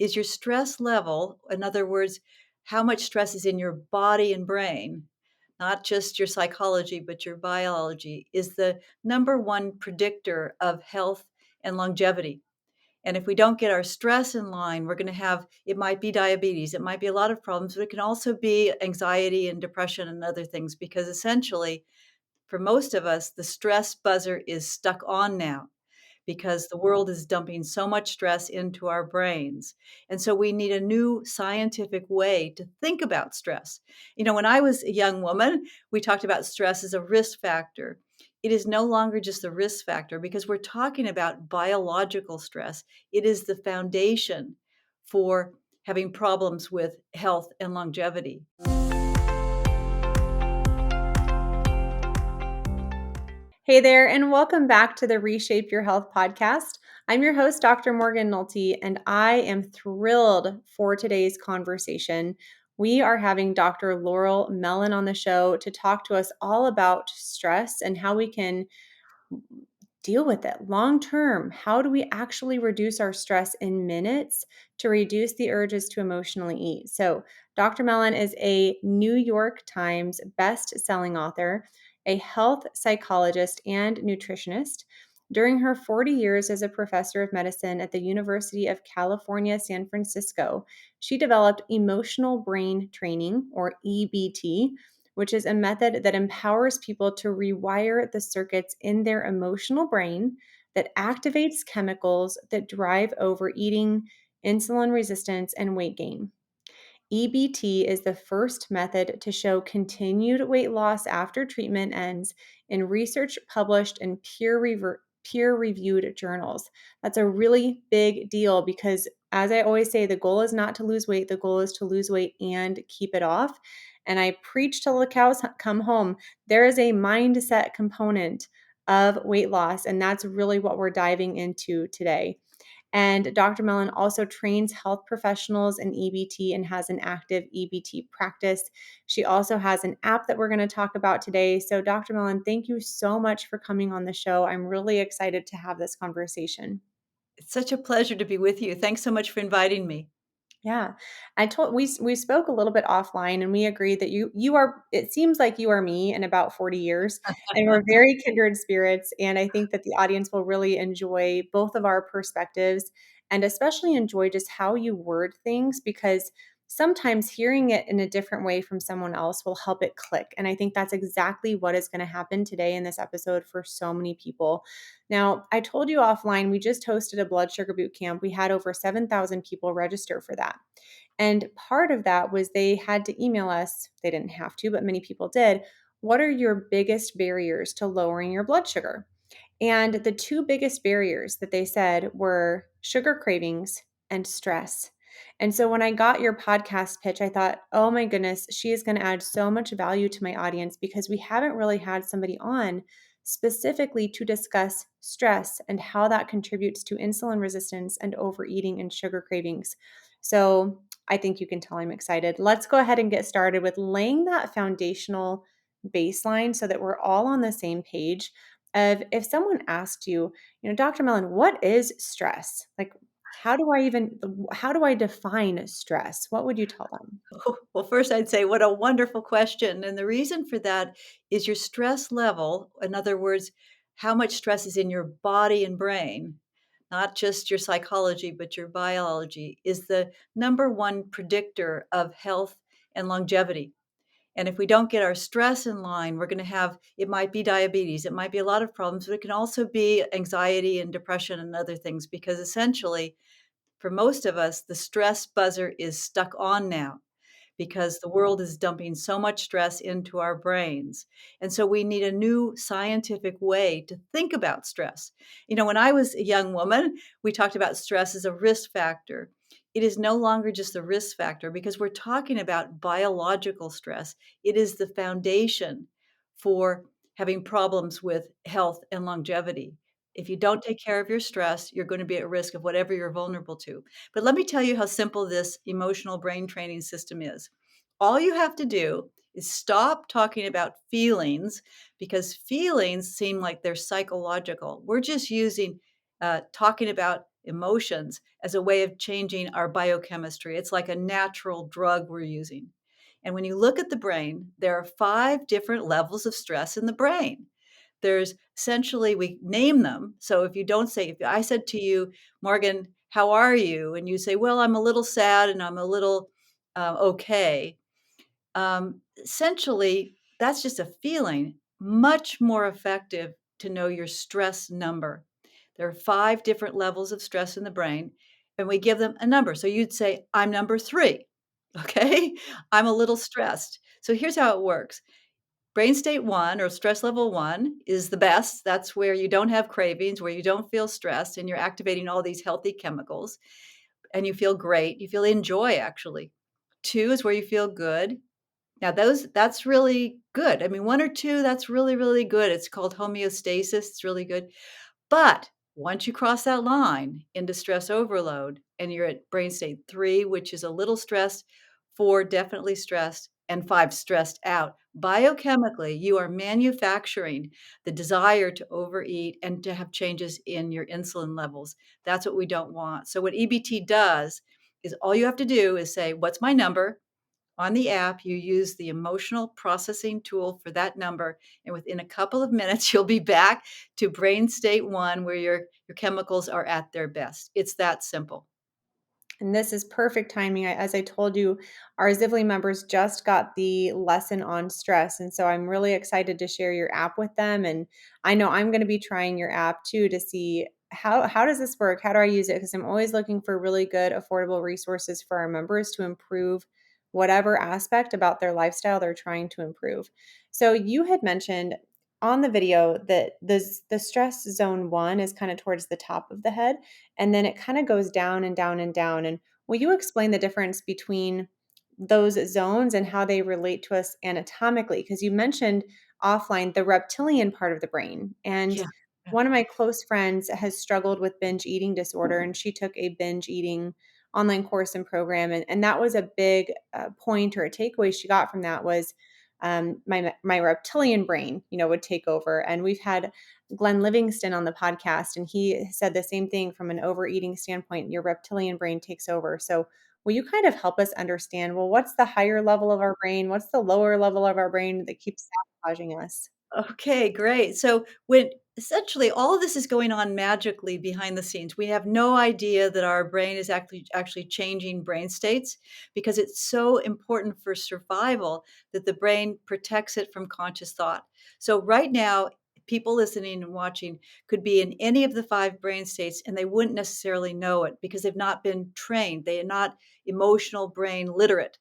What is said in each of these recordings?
is your stress level, in other words, how much stress is in your body and brain, not just your psychology, but your biology, is the number one predictor of health and longevity. And if we don't get our stress in line, we're going to have, it might be diabetes, it might be a lot of problems, but it can also be anxiety and depression and other things, because essentially, for most of us, the stress buzzer is stuck on now because the world is dumping so much stress into our brains. And so we need a new scientific way to think about stress. When I was a young woman, we talked about stress as a risk factor. It is no longer just a risk factor because we're talking about biological stress. It is the foundation for having problems with health and longevity. Hey there, and welcome back to the Reshape Your Health podcast. I'm your host, Dr. Morgan Nolte, and I am thrilled for today's conversation. We are having Dr. Laurel Mellin on the show to talk to us all about stress and how we can deal with it long term. How do we actually reduce our stress in minutes to reduce the urges to emotionally eat? So, Dr. Mellin is a New York Times best-selling author, a health psychologist, and nutritionist. During her 40 years as a professor of medicine at the University of California, San Francisco, she developed emotional brain training, or EBT, which is a method that empowers people to rewire the circuits in their emotional brain that activates chemicals that drive overeating, insulin resistance, and weight gain. EBT is the first method to show continued weight loss after treatment ends in research published in peer-reviewed journals. That's a really big deal because, as I always say, the goal is not to lose weight. The goal is to lose weight and keep it off. And I preach till the cows come home. There is a mindset component of weight loss, and that's really what we're diving into today. And Dr. Mellin also trains health professionals in EBT and has an active EBT practice. She also has an app that we're going to talk about today. So, Dr. Mellin, thank you so much for coming on the show. I'm really excited to have this conversation. It's such a pleasure to be with you. Thanks so much for inviting me. Yeah. We spoke a little bit offline and we agreed that you are, it seems like you are me in about 40 years, and we're very kindred spirits, and I think that the audience will really enjoy both of our perspectives and especially enjoy just how you word things, because sometimes hearing it in a different way from someone else will help it click. And I think that's exactly what is going to happen today in this episode for so many people. Now, I told you offline, we just hosted a blood sugar boot camp. We had over 7,000 people register for that. And part of that was they had to email us. They didn't have to, but many people did. What are your biggest barriers to lowering your blood sugar? And the two biggest barriers that they said were sugar cravings and stress. And so when I got your podcast pitch, I thought, oh my goodness, she is going to add so much value to my audience because we haven't really had somebody on specifically to discuss stress and how that contributes to insulin resistance and overeating and sugar cravings. So I think you can tell I'm excited. Let's go ahead and get started with laying that foundational baseline so that we're all on the same page of, if someone asked you, Dr. Mellin, what is stress? Like, how do I define stress? What would you tell them? Well, first, I'd say what a wonderful question. And the reason for that is your stress level. In other words, how much stress is in your body and brain, not just your psychology, but your biology, is the number one predictor of health and longevity. And if we don't get our stress in line, we're going to have, it might be diabetes, it might be a lot of problems, but it can also be anxiety and depression and other things, because essentially, for most of us, the stress buzzer is stuck on now because the world is dumping so much stress into our brains. And so we need a new scientific way to think about stress. When I was a young woman, we talked about stress as a risk factor. It is no longer just a risk factor because we're talking about biological stress. It is the foundation for having problems with health and longevity. If you don't take care of your stress, you're going to be at risk of whatever you're vulnerable to. But let me tell you how simple this emotional brain training system is. All you have to do is stop talking about feelings, because feelings seem like they're psychological. We're just talking about emotions as a way of changing our biochemistry. It's like a natural drug we're using. And when you look at the brain, there are 5 different levels of stress in the brain. There's essentially, we name them. So if you don't say, if I said to you, Morgan, how are you? And you say, well, I'm a little sad and I'm a little okay. Essentially, that's just a feeling. Much more effective to know your stress number. There are 5 different levels of stress in the brain, and we give them a number. So you'd say, I'm number 3. Okay. I'm a little stressed. So here's how it works. Brain state 1 or stress level 1 is the best. That's where you don't have cravings, where you don't feel stressed, and you're activating all these healthy chemicals, and you feel great. You feel enjoy, actually. 2 is where you feel good. Now that's really good. I mean, 1 or 2, that's really, really good. It's called homeostasis. It's really good. But once you cross that line into stress overload and you're at brain state 3, which is a little stressed, 4 definitely stressed, and 5 stressed out. Biochemically, you are manufacturing the desire to overeat and to have changes in your insulin levels. That's what we don't want. So what EBT does is all you have to do is say, "What's my number?" On the app, you use the emotional processing tool for that number, and within a couple of minutes, you'll be back to brain state 1 where your chemicals are at their best. It's that simple. And this is perfect timing. As I told you, our Zivli members just got the lesson on stress. And so I'm really excited to share your app with them. And I know I'm going to be trying your app too to see how does this work? How do I use it? Because I'm always looking for really good, affordable resources for our members to improve whatever aspect about their lifestyle they're trying to improve. So you had mentioned on the video that the stress zone 1 is kind of towards the top of the head, and then it kind of goes down and down and down. And will you explain the difference between those zones and how they relate to us anatomically? Because you mentioned offline the reptilian part of the brain. And Yeah. Yeah. one of my close friends has struggled with binge eating disorder, and she took a binge eating online course and program. And that was a big point or a takeaway she got from that was my reptilian brain, would take over. And we've had Glenn Livingston on the podcast, and he said the same thing from an overeating standpoint. Your reptilian brain takes over. So, will you kind of help us understand, well, what's the higher level of our brain? What's the lower level of our brain that keeps sabotaging us? Okay, great. So when essentially all of this is going on magically behind the scenes, we have no idea that our brain is actually changing brain states because it's so important for survival that the brain protects it from conscious thought. So right now, people listening and watching could be in any of the 5 brain states and they wouldn't necessarily know it because they've not been trained. They are not emotional brain literate.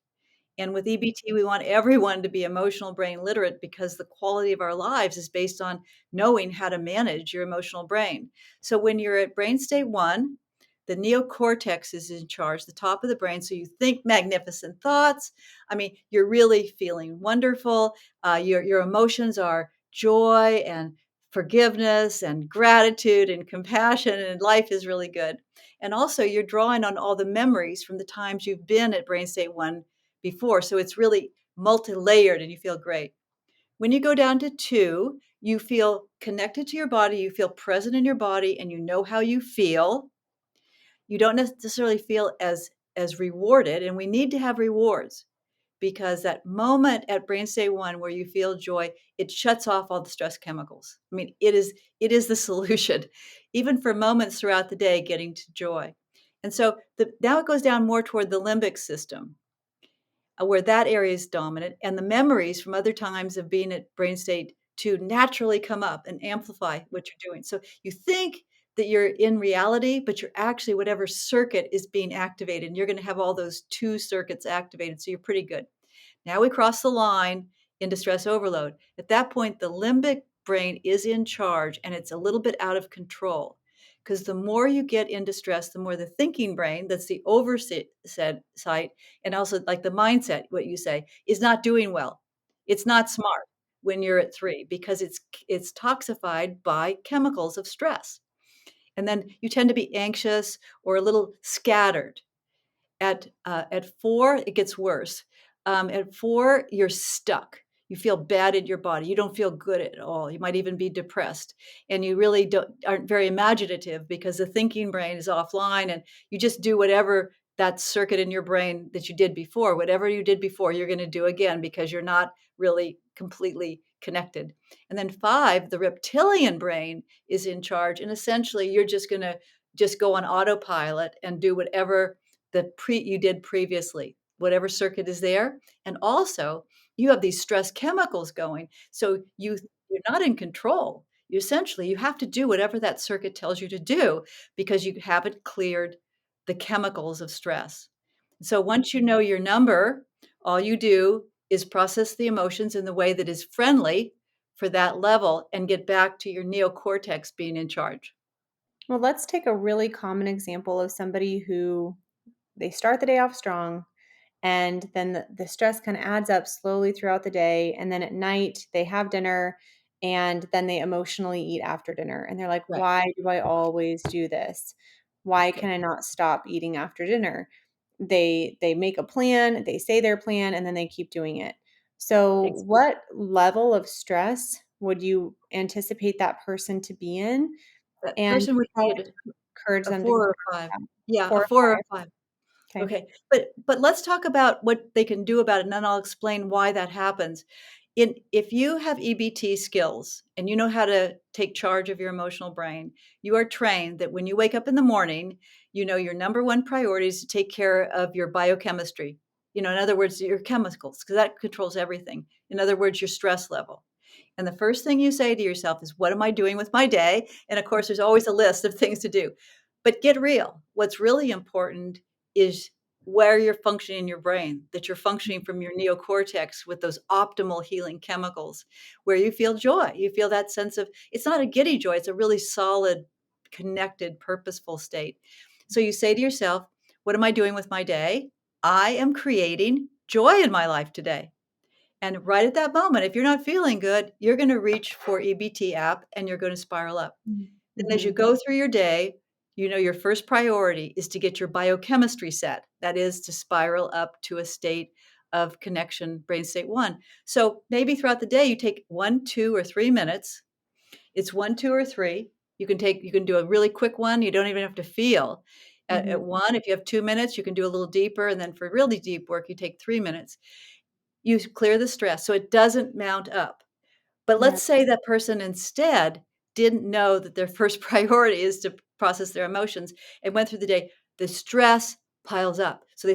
And with EBT, we want everyone to be emotional brain literate because the quality of our lives is based on knowing how to manage your emotional brain. So when you're at brain state 1, the neocortex is in charge, the top of the brain. So you think magnificent thoughts. I mean, you're really feeling wonderful. Your emotions are joy and forgiveness and gratitude and compassion, and life is really good. And also, you're drawing on all the memories from the times you've been at brain state 1 before. So it's really multi-layered and you feel great. When you go down to 2, you feel connected to your body, you feel present in your body, and you know how you feel. You don't necessarily feel as rewarded, and we need to have rewards because that moment at brain state 1 where you feel joy, it shuts off all the stress chemicals. I mean, it is the solution, even for moments throughout the day getting to joy. And so now it goes down more toward the limbic system where that area is dominant, and the memories from other times of being at brain state 2 naturally come up and amplify what you're doing. So you think that you're in reality, but you're actually whatever circuit is being activated, and you're gonna have all those 2 circuits activated, so you're pretty good. Now we cross the line into stress overload. At that point, the limbic brain is in charge and it's a little bit out of control. Because the more you get into stress, the more the thinking brain, that's the oversight site, and also like the mindset, what you say, is not doing well. It's not smart when you're at 3 because it's toxified by chemicals of stress. And then you tend to be anxious or a little scattered. At 4, it gets worse. At 4, you're stuck. You feel bad in your body. You don't feel good at all. You might even be depressed. And you really aren't very imaginative because the thinking brain is offline and you just do whatever that circuit in your brain that you did before, whatever you did before, you're going to do again because you're not really completely connected. And then 5, the reptilian brain is in charge. And essentially, you're just going to just go on autopilot and do whatever you did previously, whatever circuit is there. And also, you have these stress chemicals going. So you're not in control. You have to do whatever that circuit tells you to do because you haven't cleared the chemicals of stress. So once you know your number, all you do is process the emotions in the way that is friendly for that level and get back to your neocortex being in charge. Well, let's take a really common example of somebody who they start the day off strong, and then the stress kind of adds up slowly throughout the day. And then at night, they have dinner and then they emotionally eat after dinner. And they're like, Right. why do I always do this? Why can Okay. I not stop eating after dinner? They make a plan, they say their plan, and then they keep doing it. So, Ex- what level of stress would you anticipate that person to be in? That And person would how be would you encourage a them to 4 go or a about 5. that? Yeah, a 4 or 4 or 5? a 5. Okay. Okay, but let's talk about what they can do about it, and then I'll explain why that happens. In If you have EBT skills and you know how to take charge of your emotional brain, you are trained that when you wake up in the morning, you know your number one priority is to take care of your biochemistry. In other words, your chemicals, because that controls everything. In other words, your stress level. And the first thing you say to yourself is, what am I doing with my day? And of course, there's always a list of things to do. But get real. What's really important is where you're functioning in your brain, that you're functioning from your neocortex with those optimal healing chemicals, where you feel joy. You feel that sense of, it's not a giddy joy, it's a really solid, connected, purposeful state. So you say to yourself, what am I doing with my day? I am creating joy in my life today. And right at that moment, if you're not feeling good, you're going to reach for EBT app and you're going to spiral up. Then as you Mhm. go through your day, you know your first priority is to get your biochemistry set. That is to spiral up to a state of connection, brain state 1. So maybe throughout the day, you take 1, 2, or 3 minutes. It's 1, 2, or 3. You can do a really quick one. You don't even have to feel. At Mhm. 1, if you have 2 minutes, you can do a little deeper. And then for really deep work, you take 3 minutes. You clear the stress so it doesn't mount up. But Yeah. let's say that person instead didn't know that their first priority is to process their emotions and went through the day. The stress piles up. So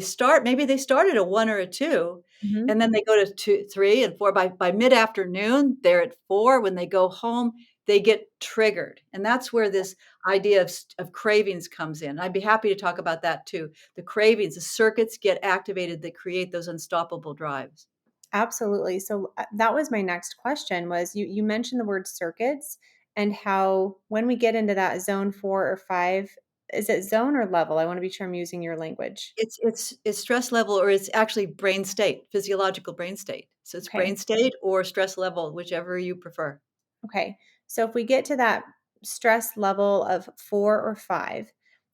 maybe they started a 1 or a 2, Mhm. and then they go to 2, 3, and 4. By mid-afternoon, they're at 4. When they go home, they get triggered. And that's where this idea of cravings comes in. I'd be happy to talk about that too. The cravings, the circuits get activated that create those unstoppable drives. Absolutely. So that was my next question was you mentioned the word circuits and how when we get into that zone 4 or 5, is it zone or level? I want to be sure I'm using your language. It's stress level, or it's actually brain state, physiological brain state. So it's Okay. brain state or stress level, whichever you prefer. Okay. So if we get to that stress level of 4 or 5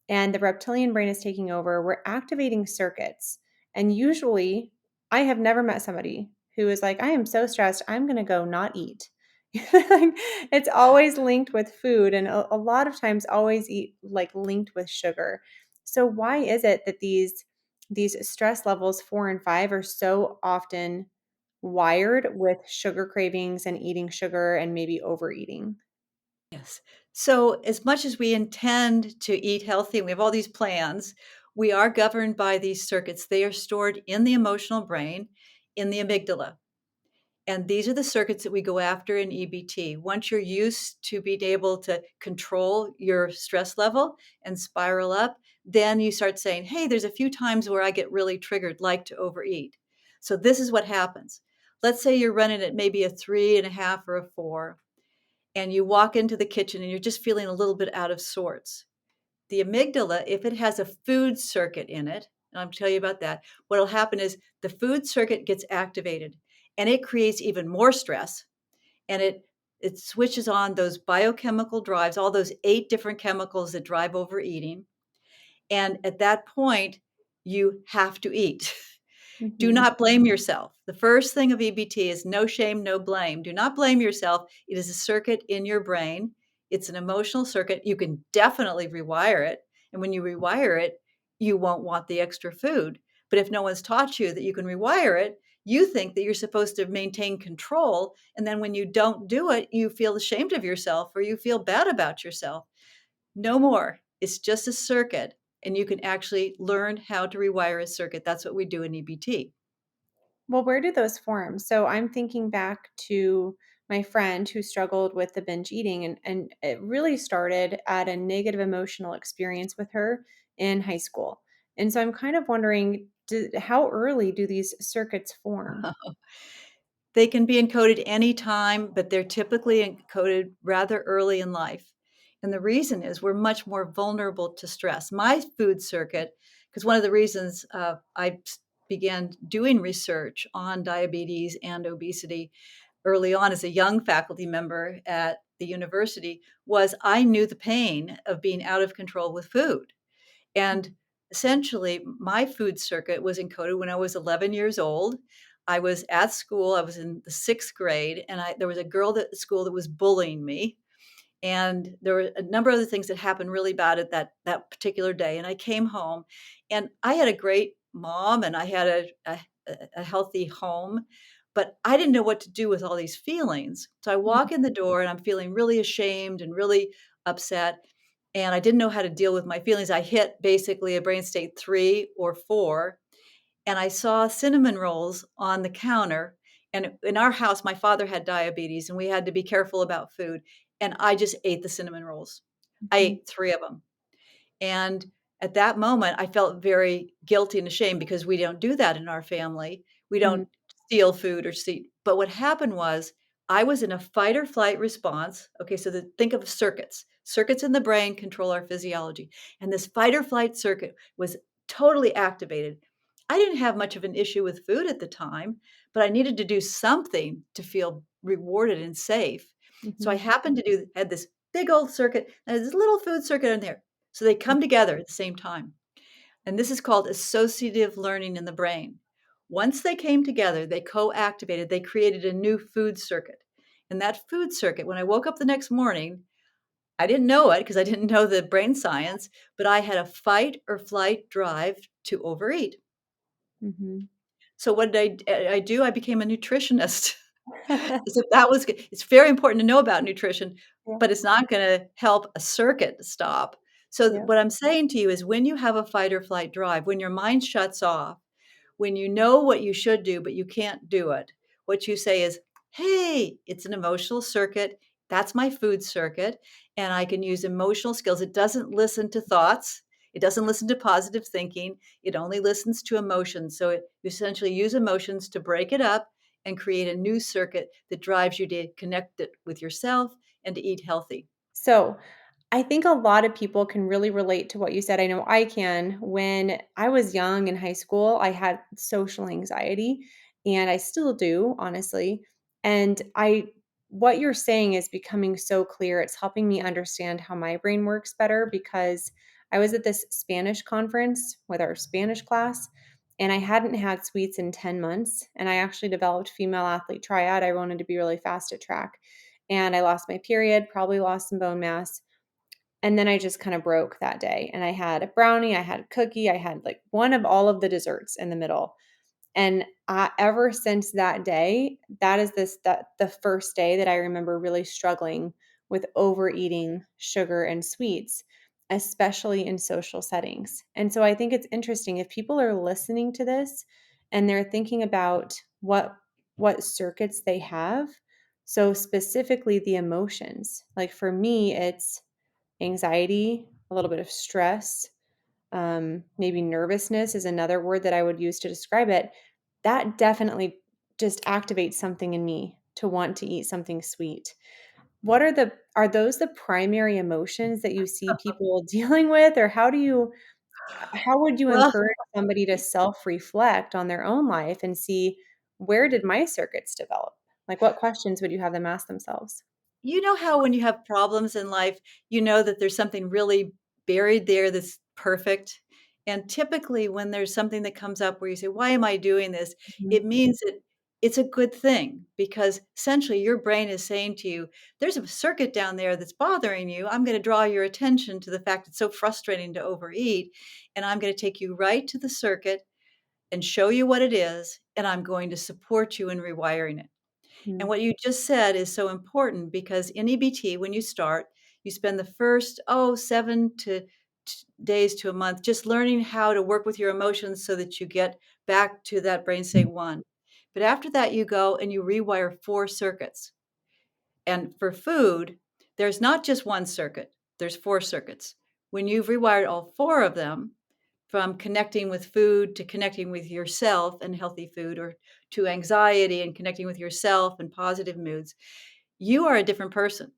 and the reptilian brain is taking over, we're activating circuits. And usually, I have never met somebody who is like, I am so stressed, I'm going to go not eat. Like, it's always linked with food and a lot of times always eat like linked with sugar. So why is it that these stress levels 4 and 5 are so often wired with sugar cravings and eating sugar and maybe overeating? Yes. So as much as we intend to eat healthy and we have all these plans, we are governed by these circuits. They are stored in the emotional brain, in the amygdala. And these are the circuits that we go after in EBT. Once you're used to being able to control your stress level and spiral up, then you start saying, hey, there's a few times where I get really triggered, like to overeat. So this is what happens. Let's say you're running at maybe a 3.5 or a 4, and you walk into the kitchen and you're just feeling a little bit out of sorts. The amygdala, if it has a food circuit in it, and I'll tell you about that, what'll happen is the food circuit gets activated and it creates even more stress, and it switches on those biochemical drives, all those 8 different chemicals that drive overeating. And at that point, you have to eat. Do Mhm. not blame yourself. The first thing of EBT is no shame, no blame. Do not blame yourself. It is a circuit in your brain. It's an emotional circuit. You can definitely rewire it. And when you rewire it, you won't want the extra food. But if no one's taught you that you can rewire it, you think that you're supposed to maintain control. And then when you don't do it, you feel ashamed of yourself or you feel bad about yourself. No more. It's just a circuit. And you can actually learn how to rewire a circuit. That's what we do in EBT. Well, where do those form? So I'm thinking back to my friend who struggled with the binge eating, and it really started at a negative emotional experience with her in high school. And so I'm kind of wondering, how early do these circuits form? They can be encoded anytime, but they're typically encoded rather early in life. And the reason is we're much more vulnerable to stress. My food circuit, because one of the reasons began doing research on diabetes and obesity early on as a young faculty member at the university was I knew the pain of being out of control with food. And essentially, my food circuit was encoded when I was 11 years old. I was at school, I was in the sixth grade, and there was a girl at school that was bullying me. And there were a number of other things that happened really bad at that particular day. And I came home, and I had a great mom, and I had a healthy home, but I didn't know what to do with all these feelings. So I walk in the door, and I'm feeling really ashamed and really upset, and I didn't know how to deal with my feelings. I hit basically a brain state 3 or 4, and I saw cinnamon rolls on the counter. And in our house, my father had diabetes, and we had to be careful about food. And I just ate the cinnamon rolls. I Mhm. ate 3 of them. And at that moment, I felt very guilty and ashamed because we don't do that in our family. We Mhm. don't steal food or see. But what happened was I was in a fight or flight response. Okay, so think of circuits. Circuits in the brain control our physiology. And this fight or flight circuit was totally activated. I didn't have much of an issue with food at the time, but I needed to do something to feel rewarded and safe. So I Mhm. happened to had this big old circuit and this little food circuit in there. So they come together at the same time. And this is called associative learning in the brain. Once they came together, they co activated, they created a new food circuit. And that food circuit, when I woke up the next morning, I didn't know it because I didn't know the brain science, but I had a fight or flight drive to overeat. Mhm. So what did I do? I became a nutritionist. So that was good. It's very important to know about nutrition, Yeah. but it's not gonna help a circuit stop. So Yeah. what I'm saying to you is when you have a fight or flight drive, when your mind shuts off, when you know what you should do, but you can't do it, what you say is, "Hey, it's an emotional circuit. That's my food circuit, and I can use emotional skills." It doesn't listen to thoughts. It doesn't listen to positive thinking. It only listens to emotions. So you essentially use emotions to break it up and create a new circuit that drives you to connect it with yourself and to eat healthy. So, I think a lot of people can really relate to what you said. I know I can. When I was young in high school, I had social anxiety, and I still do, honestly. And what you're saying is becoming so clear. It's helping me understand how my brain works better because I was at this Spanish conference with our Spanish class, and I hadn't had sweets in 10 months. And I actually developed female athlete triad. I wanted to be really fast at track. And I lost my period, probably lost some bone mass, and then I just kind of broke that day, and I had a brownie, I had a cookie, I had, like, one of all of the desserts in the middle, and, ever since that day, that is that the first day that I remember really struggling with overeating sugar and sweets, especially in social settings, and so I think it's interesting if people are listening to this and they're thinking about what circuits they have, so specifically the emotions, like, for me, it's anxiety, a little bit of stress, maybe nervousness is another word that I would use to describe it. That definitely just activates something in me to want to eat something sweet. Are those the primary emotions that you see people dealing with, or how would you Well, encourage somebody to self-reflect on their own life and see, where did my circuits develop? Like, what questions would you have them ask themselves? you know how when you have problems in life, you know that there's something really buried there that's perfect, And typically, when there's something that comes up where you say, "Why am I doing this?" Mhm. It means that it's a good thing because essentially your brain is saying to you, "There's a circuit down there that's bothering you. I'm going to draw your attention to the fact it's so frustrating to overeat, and I'm going to take you right to the circuit and show you what it is, and I'm going to support you in rewiring it." And Mm, what you just said is so important because in EBT, when you start, you spend the first, 7 to days to a month just learning how to work with your emotions so that you get back to that brain state one. But after that, you go and you rewire 4 circuits. And for food, there's not just one circuit, there's 4 circuits. When you've rewired all 4 of them, from connecting with food to connecting with yourself and healthy food, or to anxiety and connecting with yourself and positive moods, you are a different person.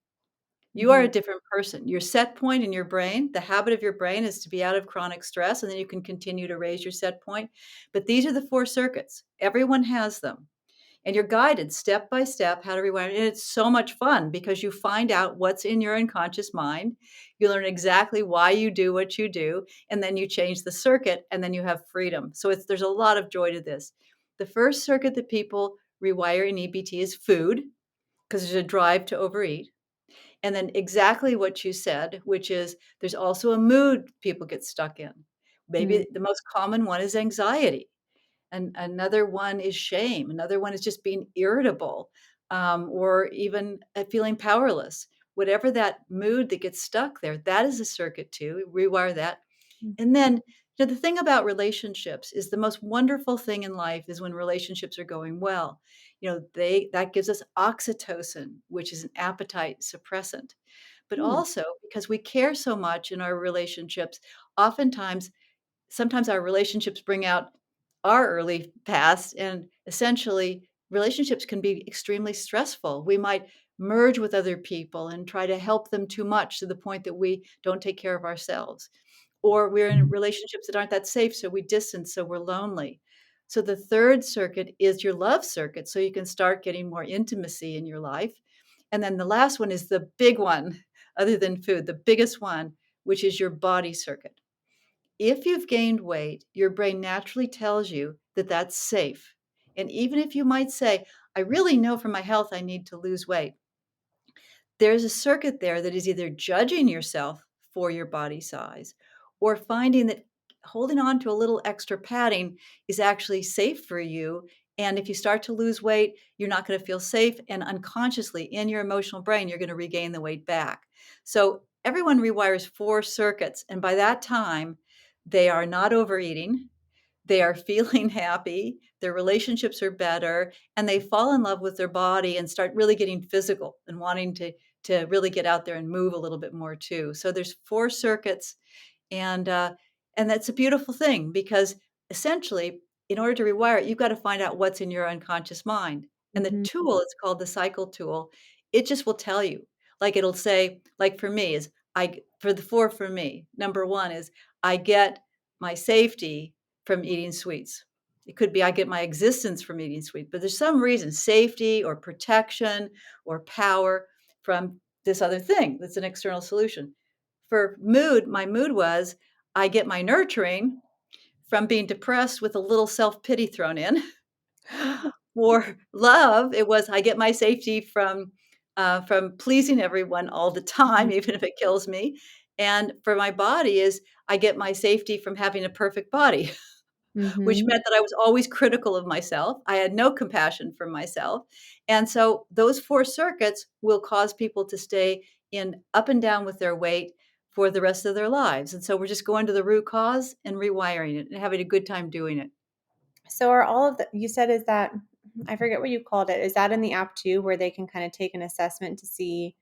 You are a mhm, different person. Your set point in your brain, the habit of your brain is to be out of chronic stress, and then you can continue to raise your set point. But these are the 4 circuits. Everyone has them. And you're guided step by step how to rewire. And it's so much fun because you find out what's in your unconscious mind. You learn exactly why you do what you do, and then you change the circuit, and then you have freedom. So there's a lot of joy to this. The first circuit that people rewire in EBT is food, because there's a drive to overeat. And then exactly what you said, which is there's also a mood people get stuck in. mm, Maybe the most common one is anxiety. And another one is shame. Another one is just being irritable, or even feeling powerless. Whatever that mood that gets stuck there, that is a circuit too. Rewire that. mm, And then, the thing about relationships is the most wonderful thing in life is when relationships are going well. They that gives us oxytocin, which is an appetite suppressant. But mm, also because we care so much in our relationships, oftentimes sometimes our relationships bring out our early past, and essentially relationships can be extremely stressful. We might merge with other people and try to help them too much to the point that we don't take care of ourselves, or we're in relationships that aren't that safe, so we distance, so we're lonely. So the third circuit is your love circuit, so you can start getting more intimacy in your life. And then the last one is the big one, other than food, the biggest one, which is your body circuit. If you've gained weight, your brain naturally tells you that that's safe. And even if you might say, "I really know for my health I need to lose weight," there's a circuit there that is either judging yourself for your body size or finding that holding on to a little extra padding is actually safe for you. And if you start to lose weight, you're not going to feel safe. And unconsciously in your emotional brain, you're going to regain the weight back. So everyone rewires 4 circuits. And by that time, they are not overeating. They are feeling happy, their relationships are better, and they fall in love with their body and start really getting physical and wanting to really get out there and move a little bit more too. So there's 4 circuits, and uh, and that's a beautiful thing because essentially, in order to rewire it, you've got to find out what's in your unconscious mind. And the mhm, tool is called the cycle tool. It just will tell you. Like it'll say, like for me is for the 4 for me. Number 1 is I get my safety from eating sweets. It could be I get my existence from eating sweets, but there's some reason, safety or protection or power from this other thing that's an external solution. For mood, my mood was I get my nurturing from being depressed with a little self-pity thrown in. For love, it was I get my safety from pleasing everyone all the time, mhm, even if it kills me. And for my body is I get my safety from having a perfect body. Which mhm. meant that I was always critical of myself. I had no compassion for myself. And so those 4 circuits will cause people to stay in up and down with their weight for the rest of their lives. And so we're just going to the root cause and rewiring it and having a good time doing it. So are all of the you said is that I forget what you called it. Is that in the app too, where they can kind of take an assessment to see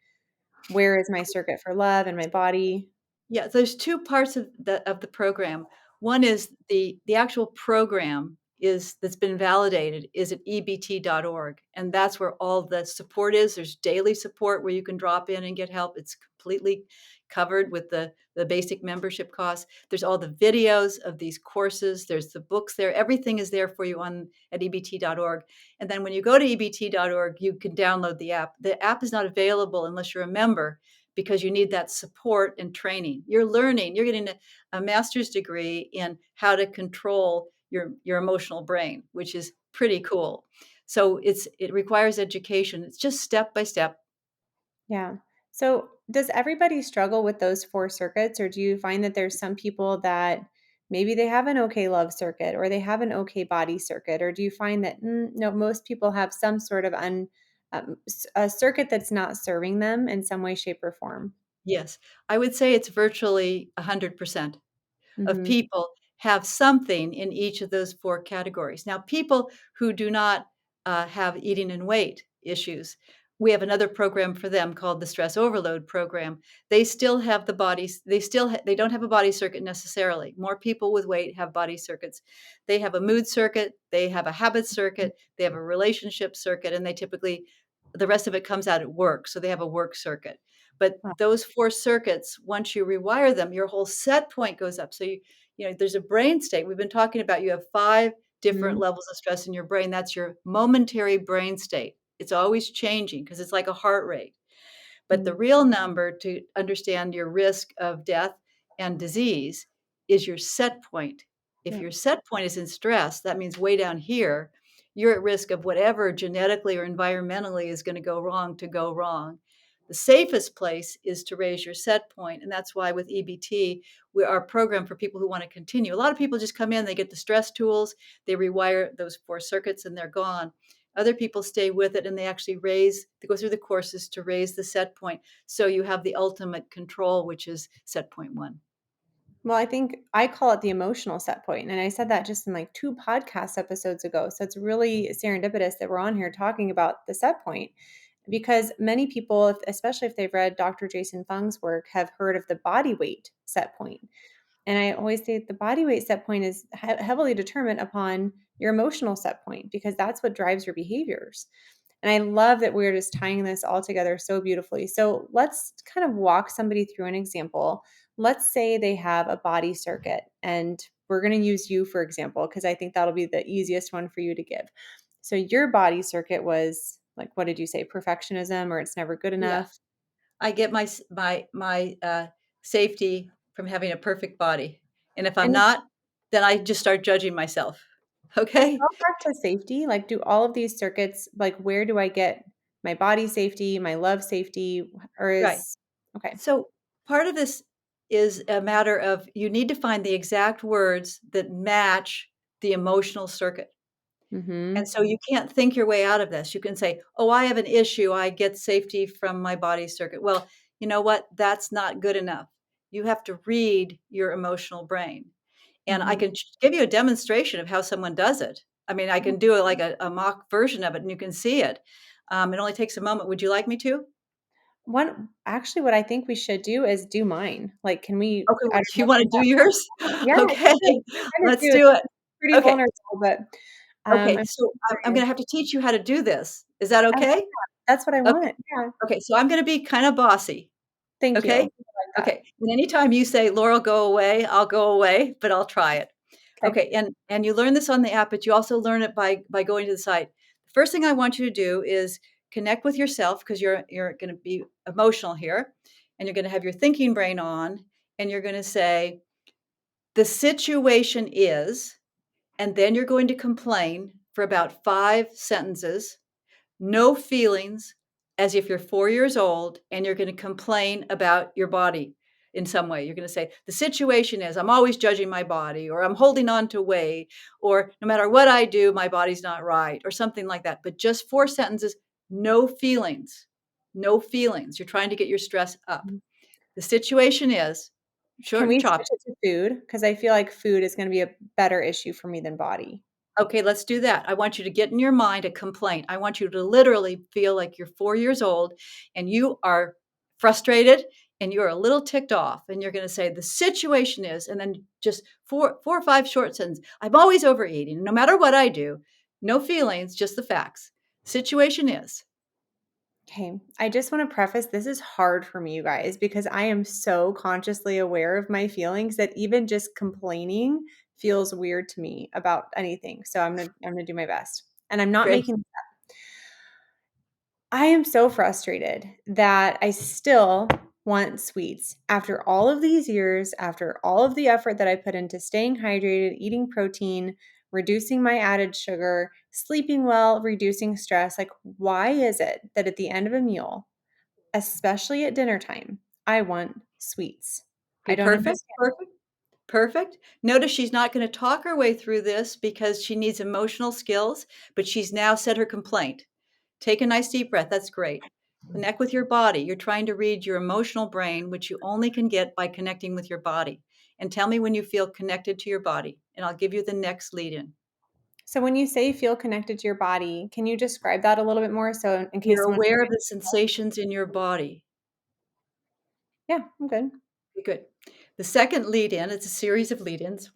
where is my circuit for love in my body? Yeah, there's 2 parts of the program. One is the actual program is that's been validated is at ebt.org, and that's where all the support is. There's daily support where you can drop in and get help. It's completely covered with the basic membership costs. There's all the videos of these courses. There's the books there. Everything is there for you on at ebt.org. And then when you go to ebt.org, you can download the app. The app is not available unless you're a member, because you need that support and training. You're learning, you're getting a master's degree in how to control your emotional brain, which is pretty cool. So it requires education. It's just step by step. Yeah. So, does everybody struggle with those 4 circuits, or do you find that there's some people that maybe they have an okay love circuit or they have an okay body circuit, or do you find that no, most people have some sort of a circuit that's not serving them in some way, shape, or form? Yes, I would say it's virtually 100% of Hmm. people have something in each of those 4 categories. Now, people who do not, have eating and weight issues, we have another program for them called the stress overload program. They still have the bodies they don't have a body circuit necessarily. More people with weight have body circuits. They have a mood circuit, they have a habit circuit, they have a relationship circuit, and they typically the rest of it comes out at work, so they have a work circuit. But those 4 circuits, once you rewire them, your whole set point goes up. So there's a brain state. We've been talking about you have 5 different Hmm. levels of stress in your brain. That's your momentary brain state. It's always changing because it's like a heart rate. But the real number to understand your risk of death and disease is your set point. If Yeah. your set point is in stress, that means way down here, you're at risk of whatever genetically or environmentally is going to go wrong to go wrong. The safest place is to raise your set point, and that's why with EBT, we are a program for people who want to continue. A lot of people just come in, they get the stress tools, they rewire those 4 circuits, and they're gone. Other people stay with it and they actually they go through the courses to raise the set point. So you have the ultimate control, which is set point 1. Well, I think I call it the emotional set point, and I said that just in like 2 podcast episodes ago. So it's really serendipitous that we're on here talking about the set point because many people, especially if they've read Dr. Jason Fung's work, have heard of the body weight set point. And I always say the body weight set point is heavily determined upon your emotional set point because that's what drives your behaviors. And I love that we're just tying this all together so beautifully. So let's kind of walk somebody through an example. Let's say they have a body circuit, and we're going to use you for example, because I think that'll be the easiest one for you to give. So your body circuit was like, what did you say? Perfectionism, or it's never good Yeah. enough. I get my safety from having a perfect body. And if I'm And not, then I just start judging myself. And Okay? go back to safety, like, do all of these circuits like, where do I get my body safety, my love safety, or Right. is okay. So part of this is a matter of you need to find the exact words that match the emotional circuit. And Mhm. so you can't think your way out of this. You can say, "Oh, I have an issue. I get safety from my body circuit." Well, you know what? That's not good enough. You have to read your emotional brain. And I Mhm. can give you a demonstration of how someone does it. I mean, I Yeah. can do like a mock version of it and you can see it. It only takes a moment. Would you like me to? One actually, what I think we should do is do mine. Like, can we Okay, I well, don't do you know want to do yours? Yeah, Okay, kind of let's do. do it. Pretty Okay. vulnerable, but, Okay, I'm so I'm curious. gonna have to teach you how to do this. Is that I love okay? that. That's what I Okay. want. Yeah. Okay, so I'm gonna be kinda bossy, Thank you. I okay? like that. Okay, and anytime you say, "Laurel, go away," I'll go away, but I'll try it. Okay. Okay, and you learn this on the app, but you also learn it by going to the site. The first thing I want you to do is connect with yourself because you're gonna be emotional here, and you're gonna have your thinking brain on, and you're gonna say, "The situation is," and then you're going to complain for about 5 sentences, no feelings, as if you're 4 years old, and you're gonna complain about your body in some way. You're gonna say, "The situation is I'm always judging my body," or "I'm holding on to weight," or "No matter what I do, my body's not right," or something like that. But just 4 sentences, no feelings. No feelings. You're trying to get your stress up. Mhm. The situation is Can short and we choppy. switch it to food? Because I feel like food is gonna be a better issue for me than body. Okay, let's do that. I want you to get in your mind a complaint. I want you to literally feel like you're 4 years old and you are frustrated and you're a little ticked off and you're going to say the situation is and then just 4 or 5 short sentences. I'm always overeating no matter what I do. No feelings, just the facts. Situation is. Okay. I just want to preface this is hard for me, you guys, because I am so consciously aware of my feelings that even just complaining feels weird to me about anything. So I'm gonna do my best. And I'm not Great. making I am so frustrated that I still want sweets. After all of these years, after all of the effort that I put into staying hydrated, eating protein, reducing my added sugar, sleeping well, reducing stress, like why is it that at the end of a meal, especially at dinner time, I want sweets? I Okay, don't perfect, understand. perfect, perfect. Notice she's not gonna talk her way through this because she needs emotional skills, but she's now said her complaint. Take a nice deep breath, that's great. Connect with your body. You're trying to read your emotional brain, which you only can get by connecting with your body. And tell me when you feel connected to your body, and I'll give you the next lead in. So when you say feel connected to your body, can you describe that a little bit more so in case You're someone aware of the sensations in your body. Yeah, I'm good. Okay, good. The second lead in, it's a series of lead ins.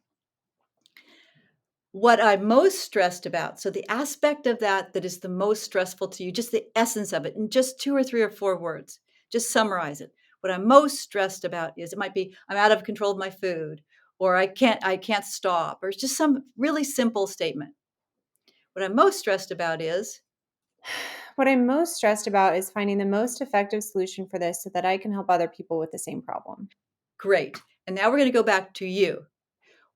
What I'm most stressed about, so the aspect of that that is the most stressful to you, just the essence of it in just 2 or 3 or 4 words, just summarize it. What I'm most stressed about is it might be I'm out of control of my food, or I can't stop, or it's just some really simple statement. What I'm most stressed about is What I'm most stressed about is finding the most effective solution for this so that I can help other people with the same problem. great. And now we're gonna go back to you.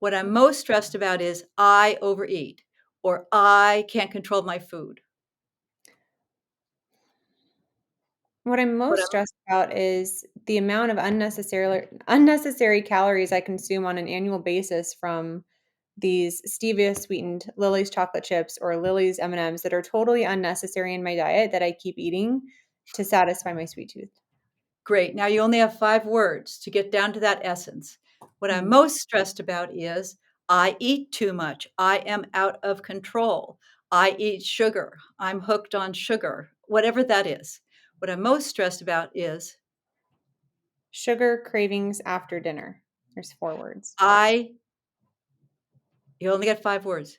What I'm most stressed about is I overeat, or I can't control my food. What I'm What most I'm stressed about is the amount of unnecessary calories I consume on an annual basis from these stevia sweetened Lily's chocolate chips or Lily's M&Ms that are totally unnecessary in my diet that I keep eating to satisfy my sweet tooth. Great. Now you only have 5 words to get down to that essence. What I'm Mhm. most stressed about is I eat too much. I am out of control. I eat sugar. I'm hooked on sugar, whatever that is. What I'm most stressed about is Sugar cravings after dinner. There's 4 words. I you only got 5 words.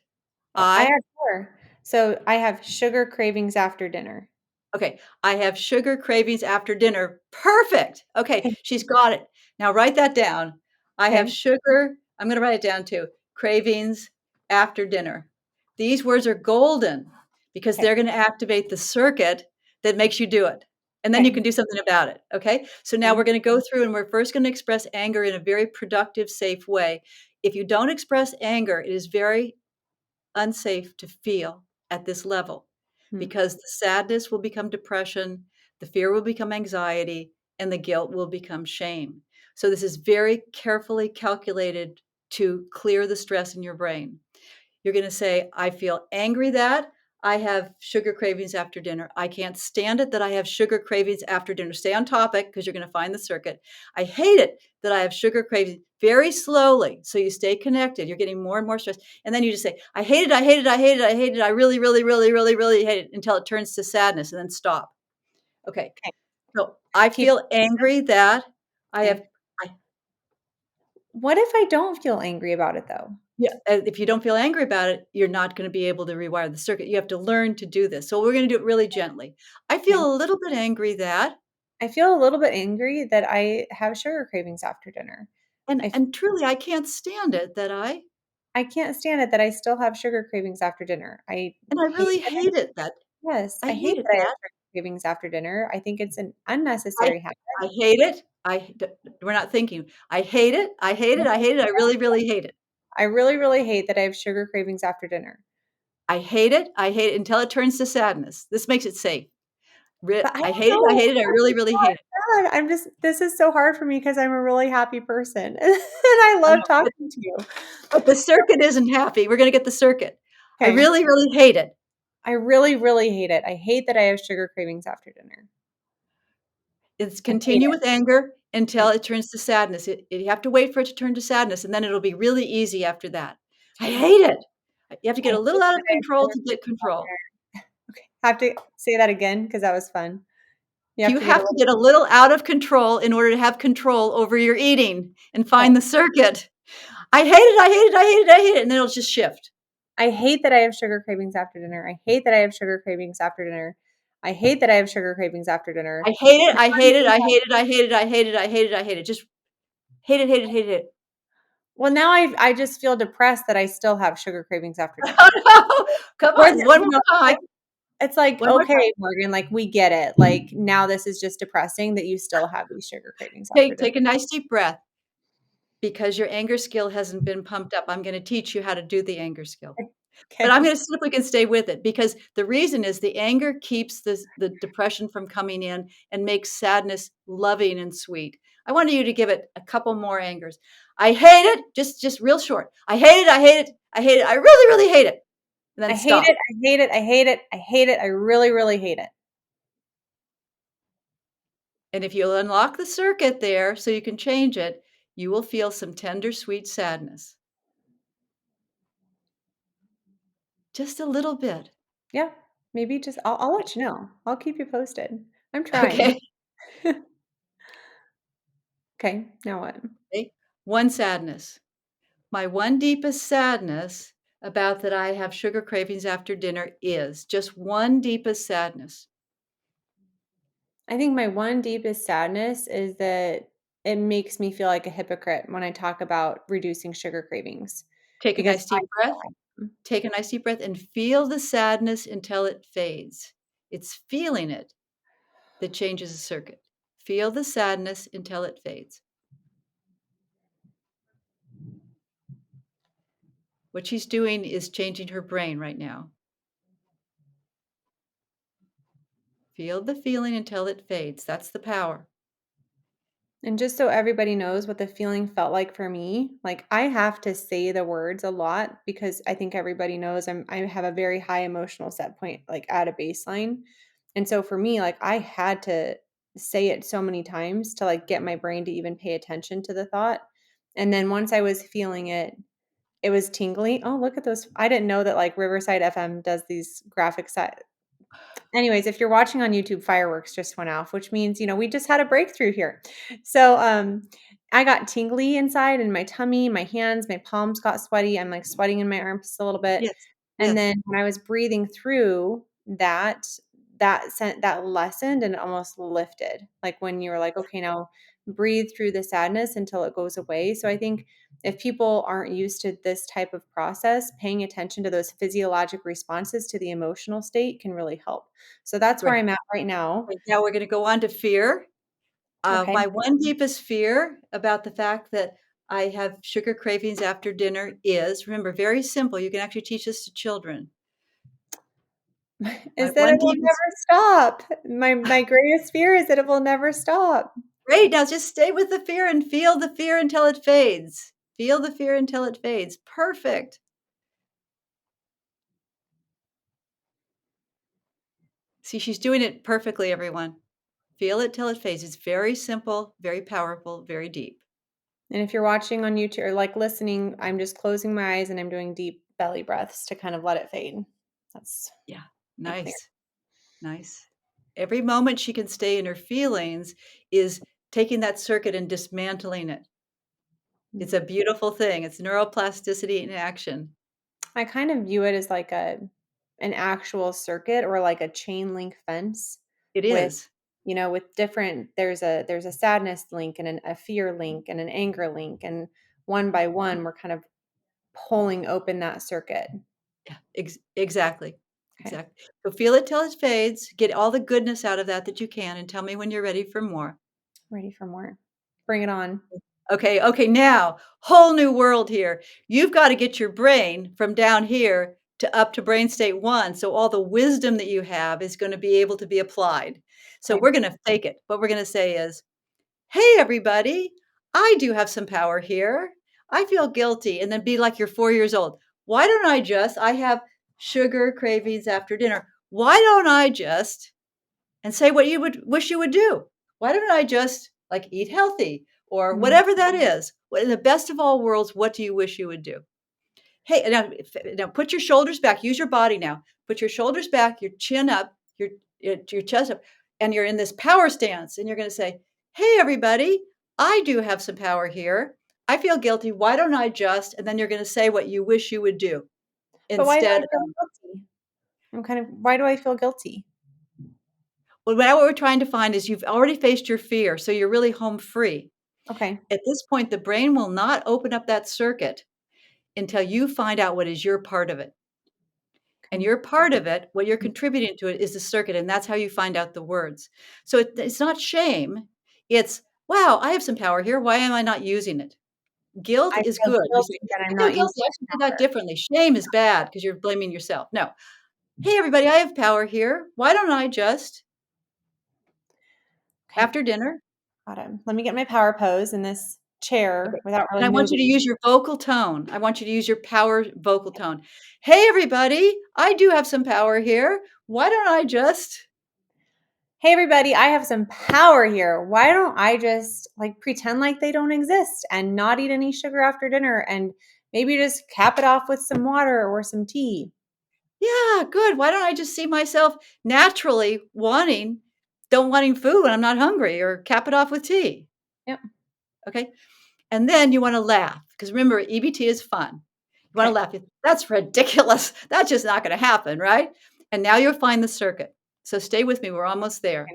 Oh, I I had 4. So I have sugar cravings after dinner. Okay, I have sugar cravings after dinner. Perfect. Okay, she's got it. Now write that down. I have Okay. sugar, I'm gonna write it down too, cravings after dinner. These words are golden because Okay. they're gonna activate the circuit that makes you do it, and then you Okay. can do something about it, okay? So now we're Okay. gonna go through and we're first gonna express anger in a very productive, safe way. If you don't express anger, it is very unsafe to feel at this level Hmm. because the sadness will become depression, the fear will become anxiety, and the guilt will become shame. So, this is very carefully calculated to clear the stress in your brain. You're going to say, I feel angry that I have sugar cravings after dinner. I can't stand it that I have sugar cravings after dinner. Stay on topic because you're going to find the circuit. I hate it that I have sugar cravings very slowly. So you stay connected. You're getting more and more stressed. And then you just say, I hate it. I hate it. I hate it. I hate it. I really, really, really, really, really hate it until it turns to sadness and then stop. Okay. Okay. So I Keep feel angry that I have Okay. What if I don't feel angry about it though? Yeah, if you don't feel angry about it, you're not gonna be able to rewire the circuit. You have to learn to do this. So we're gonna do it really gently. I Okay. feel a little bit angry that I feel a little bit angry that I have sugar cravings after dinner. and I f and truly, I can't stand it that I can't stand it that I still have sugar cravings after dinner. I and I hate really that I hate it that Yes, I I hate hate it that I have that sugar cravings after dinner. I think it's an I unnecessary habit. I hate it. We're not thinking. I hate it. I hate it. I hate it. I really, really hate it. I really, really hate that I have sugar cravings after dinner. I hate it. I hate it until it turns to sadness. This makes it safe. But I I don't hate it. I know. hate it. I really, really hate it. God, I'm just this is so hard for me because I'm a really happy person, and I I love know, talking to you. but the circuit isn't happy. We're gonna get the circuit. I Okay. really, really hate it. I really, really hate it. I hate that I have sugar cravings after dinner. It's I hate continue it. with anger until Okay. it turns to sadness. You have to wait for it to turn to sadness, and then it'll be really easy after that. I Okay. hate it. You have to I get a hate little out that of I have control sugar to get cravings after control. dinner. Okay. Have to say that again because that was fun. You have You to get a have to little get a little out of control in order to have control over your eating and Okay. find the circuit. I hate it, I hate it, I hate it, I hate it, and then it'll just shift. I hate that I have sugar cravings after dinner. I hate that I have sugar cravings after dinner. I hate that I have sugar cravings after dinner. I hate it, I hate it, I hate it, I hate it, I hate it, I hate it, I hate it. Just hate it, hate it, hate it. Well, now I just feel depressed that I still have sugar cravings after Oh, dinner. no. Come More on, than one you more know, like time. It's like, One more time. "Okay, Morgan, like, we get it. Like, now this is just depressing that you still have these sugar cravings after dinner." Take a nice deep breath because your anger skill hasn't been pumped up. I'm gonna teach you how to do the anger skill. But I'm Okay. gonna see if we can stay with it because the reason is the anger keeps the depression from coming in and makes sadness loving and sweet. I wanted you to give it a couple more angers. I hate it, just real short. I hate it, I hate it, I hate it, I really, really hate it. And I then hate it, stop. I hate it, I hate it, I hate it, I really, really hate it. And if you'll unlock the circuit there so you can change it, you will feel some tender, sweet sadness. Just a little bit. Yeah, maybe just I'll let you know. I'll keep you posted. I'm trying. Okay. Okay, now what? Okay. One sadness. My one deepest sadness about that I have sugar cravings after dinner is just one deepest sadness. I think my one deepest sadness is that it makes me feel like a hypocrite when I talk about reducing sugar cravings Take a because nice I deep breath. know Take a nice deep breath and feel the sadness until it fades. It's feeling it that changes the circuit. Feel the sadness until it fades. What she's doing is changing her brain right now. Feel the feeling until it fades. That's the power. and just so everybody knows what the feeling felt like for me, like I have to say the words a lot because I think everybody knows I have a very high emotional set point, like at a baseline. And so for me, like I had to say it so many times to like get my brain to even pay attention to the thought. And then once I was feeling it, it was tingly. Oh, look at those. I didn't know that like Riverside FM does these graphic anyways, if you're watching on YouTube, fireworks just went off, which means, we just had a breakthrough here. So, I got tingly inside in my tummy, my hands, my palms got sweaty. I'm like sweating in my arms a little bit. Yes. And Yes. then when I was breathing through that, that lessened and almost lifted. Like when you were like, okay, now breathe through the sadness until it goes away. So I think if people aren't used to this type of process, paying attention to those physiologic responses to the emotional state can really help. So that's where Great. I'm at right now. Right now we're going to go on to fear. Okay. My one deepest fear about the fact that I have sugar cravings after dinner is, remember, very simple. You can actually teach this to children. My Is that one it will deepest never stop. My greatest fear is that it will never stop. Great. Now just stay with the fear and feel the fear until it fades. Feel the fear until it fades. Perfect. See, she's doing it perfectly, everyone. Feel it till it fades. It's very simple, very powerful, very deep. And if you're watching on YouTube or like listening, I'm just closing my eyes and I'm doing deep belly breaths to kind of let it fade. That's Yeah. my clear. Nice. Nice. Every moment she can stay in her feelings is taking that circuit and dismantling it. It's a beautiful thing. It's neuroplasticity in action. I kind of view it as like an actual circuit or like a chain link fence It with, is. with different there's a sadness link and a fear link and an anger link and one by one we're kind of pulling open that circuit. Yeah, exactly. Okay. Exactly. So feel it till it fades. Get all the goodness out of that you can, and tell me when you're ready for more. Ready for more. Bring it on. Okay, now, whole new world here. You've got to get your brain from down here to up to brain state 1, so all the wisdom that you have is gonna be able to be applied. So Okay. we're gonna fake it. What we're gonna say is, "Hey, everybody, I do have some power here. I feel guilty," and then be like you're 4 years old. "Why don't I have sugar cravings after dinner. Why don't I just" and say what you would wish you would do. Why don't I just like eat healthy or Mm. whatever that is? In the best of all worlds, what do you wish you would do? Hey, now put your shoulders back. Use your body now. Put your shoulders back, your chin up, your chest up, and you're in this power stance. And you're going to say, "Hey, everybody, I do have some power here. I feel guilty. Why don't I just?" And then you're going to say what you wish you would do But why do I instead feel guilty? Why do I feel guilty? Well, now what we're trying to find is you've already faced your fear, so you're really home free. Okay. At this point, the brain will not open up that circuit until you find out what is your part of it. and you're part of it, what you're contributing to it is the circuit, and that's how you find out the words. So it's not shame. It's, wow, I have some power here. Why am I not using it? Guilt I is feel good. You say, guilty that I I'm feel not guilty. using I should do that power. differently. Shame is bad because you're blaming yourself. No. Hey, everybody, I have power here. Why don't I just, Okay, after dinner, got him. Let me get my power pose in this okay, chair without and really I want you to moving. use your vocal tone. I want you to use your power vocal tone. Hey, everybody, I do have some power here. Why don't I just, Hey everybody, I have some power here. Why don't I just like pretend like they don't exist and not eat any sugar after dinner and maybe just cap it off with some water or some tea? yeah, good. Why don't I just see myself naturally don't wanting food when I'm not hungry or cap it off with tea? Yep. Okay. And then you want to laugh because remember, EBT is fun. You want to Okay. laugh. That's ridiculous. That's just not going to happen, right? And now you'll find the circuit. So stay with me. We're almost there.